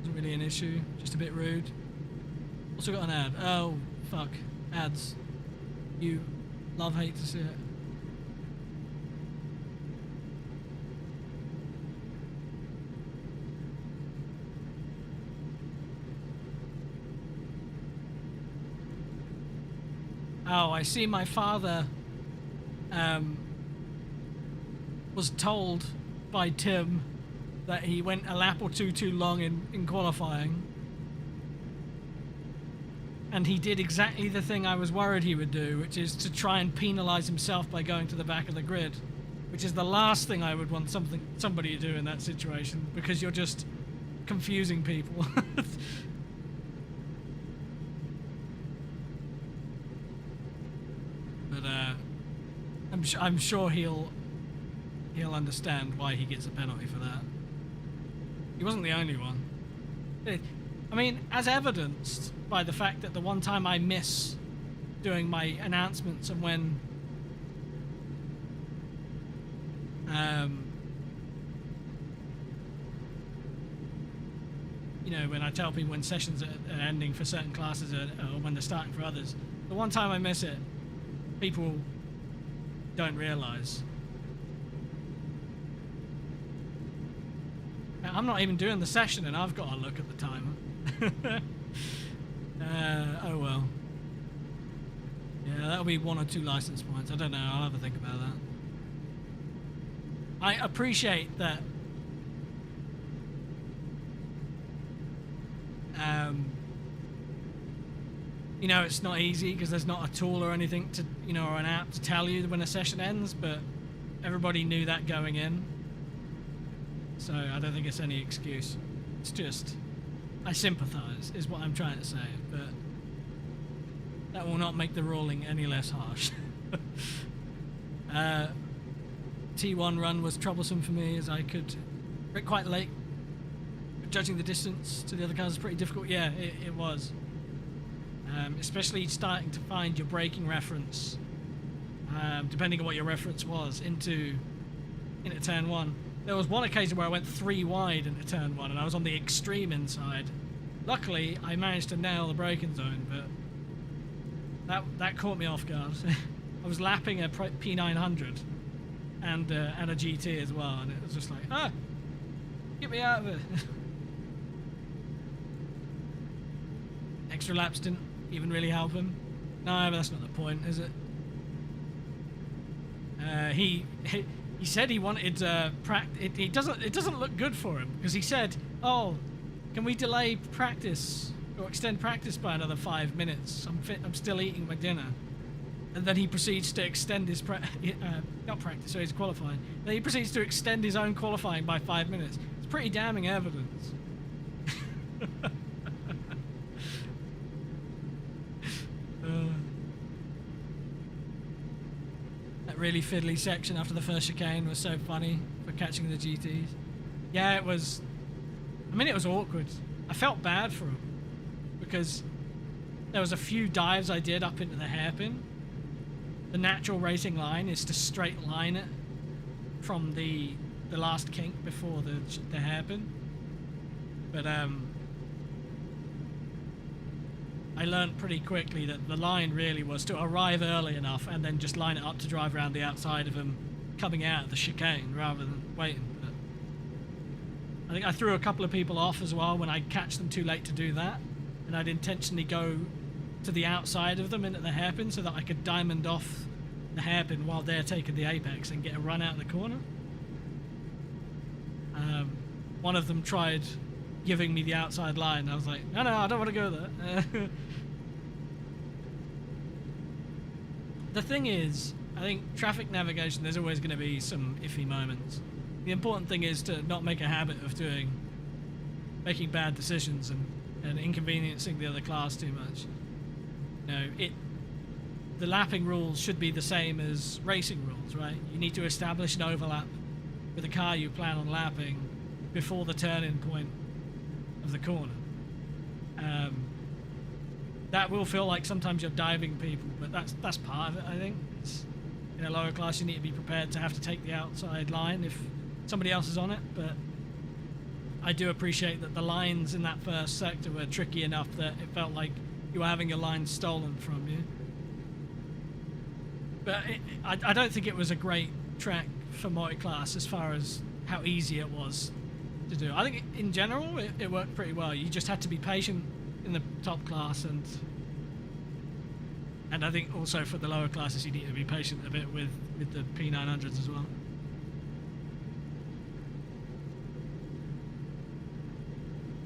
Wasn't really an issue, just a bit rude. Also got an ad. Oh, fuck. Ads. You hate to see it. Oh, I see my father was told by Tim that he went a lap or two too long in qualifying. And he did exactly the thing I was worried he would do, which is to try and penalise himself by going to the back of the grid, which is the last thing I would want somebody to do in that situation, because you're just confusing people. But I'm sure he'll understand why he gets a penalty for that. He wasn't the only one. I mean, as evidenced by the fact that the one time I miss doing my announcements and when when I tell people when sessions are ending for certain classes or when they're starting for others, the one time I miss it, people don't realise. I'm not even doing the session and I've got to look at the timer. Oh well. Yeah, that'll be 1 or 2 license points. I don't know. I'll have a think about that. I appreciate that. It's not easy because there's not a tool or anything to, or an app to tell you when a session ends, but everybody knew that going in. So I don't think it's any excuse. It's just, I sympathise, is what I'm trying to say, but that will not make the ruling any less harsh. T1 run was troublesome for me as I could brake quite late. But judging the distance to the other cars is pretty difficult. Yeah, it was. especially starting to find your braking reference, depending on what your reference was, into turn 1. There was one occasion where I went 3 wide into turn 1 and I was on the extreme inside. Luckily, I managed to nail the braking zone, but that caught me off guard. I was lapping a P900 and a GT as well, and it was just like, get me out of it. Extra laps didn't even really help him. No, but that's not the point, is it? He said he wanted practice. It doesn't look good for him, because he said, "Oh, can we delay practice or extend practice by another 5 minutes? I'm still eating my dinner." And then he proceeds to extend his not practice, so he's qualifying. Then he proceeds to extend his own qualifying by 5 minutes. It's pretty damning evidence. That really fiddly section after the first chicane was so funny for catching the GTs. Yeah, it was. I mean, it was awkward. I felt bad for him because there was a few dives I did up into the hairpin. The natural racing line is to straight line it from the last kink before the hairpin. But I learned pretty quickly that the line really was to arrive early enough and then just line it up to drive around the outside of him coming out of the chicane rather than waiting. But I think I threw a couple of people off as well when I catch them too late to do that, and I'd intentionally go to the outside of them into the hairpin so that I could diamond off the hairpin while they're taking the apex and get a run out of the corner. One of them tried giving me the outside line. I was like, no, I don't want to go there. The thing is, I think traffic navigation, there's always going to be some iffy moments. The important thing is to not make a habit of making bad decisions and inconveniencing the other class too much. You know, the lapping rules should be the same as racing rules, right? You need to establish an overlap with the car you plan on lapping before the turn-in point of the corner. That will feel like sometimes you're diving people, but that's part of it, I think. In a lower class, you need to be prepared to have to take the outside line if somebody else is on it, but I do appreciate that the lines in that first sector were tricky enough that it felt like you were having your lines stolen from you. But I don't think it was a great track for multi-class as far as how easy it was to do. I think in general it worked pretty well. You just had to be patient in the top class, and I think also for the lower classes you need to be patient a bit with the P900s as well.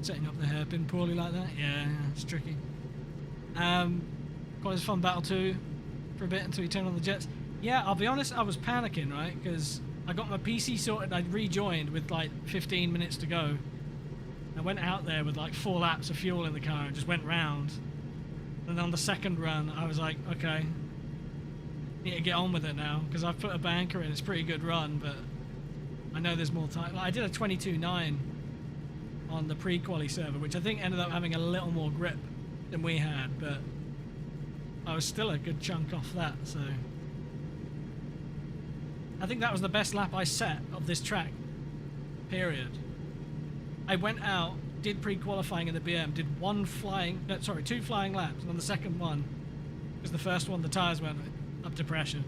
Setting up the hairpin poorly like that, yeah, it's tricky. Quite a fun battle too for a bit until you turn on the jets. Yeah, I'll be honest, I was panicking, right? Because I got my PC sorted, I'd rejoined with like 15 minutes to go. I went out there with like 4 laps of fuel in the car and just went round. And on the second run, I was like, okay, need to get on with it now, because I've put a banker in. It's a pretty good run, but I know there's more time. Like, I did a 22.9 on the pre-quali server, which I think ended up having a little more grip than we had, but I was still a good chunk off that, so I think that was the best lap I set of this track, period. I went out, did pre-qualifying in the BM, did 2 flying laps, and on the second one, because the first one the tyres went up to pressure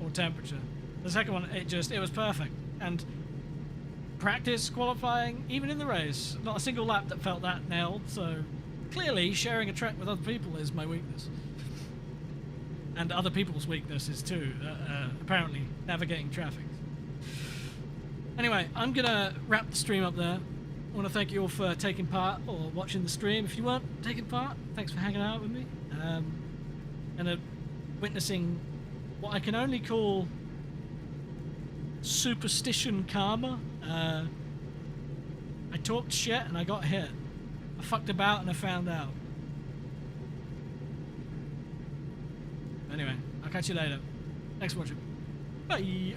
or temperature. The second one, it was perfect. And practice, qualifying, even in the race, not a single lap that felt that nailed. So clearly sharing a track with other people is my weakness. And other people's weakness is too, apparently, navigating traffic. Anyway, I'm going to wrap the stream up there. I want to thank you all for taking part or watching the stream. If you weren't taking part, thanks for hanging out with me. And witnessing what I can only call superstition karma. I talked shit and I got hit. I fucked about and I found out. Anyway, I'll catch you later. Thanks for watching. Bye.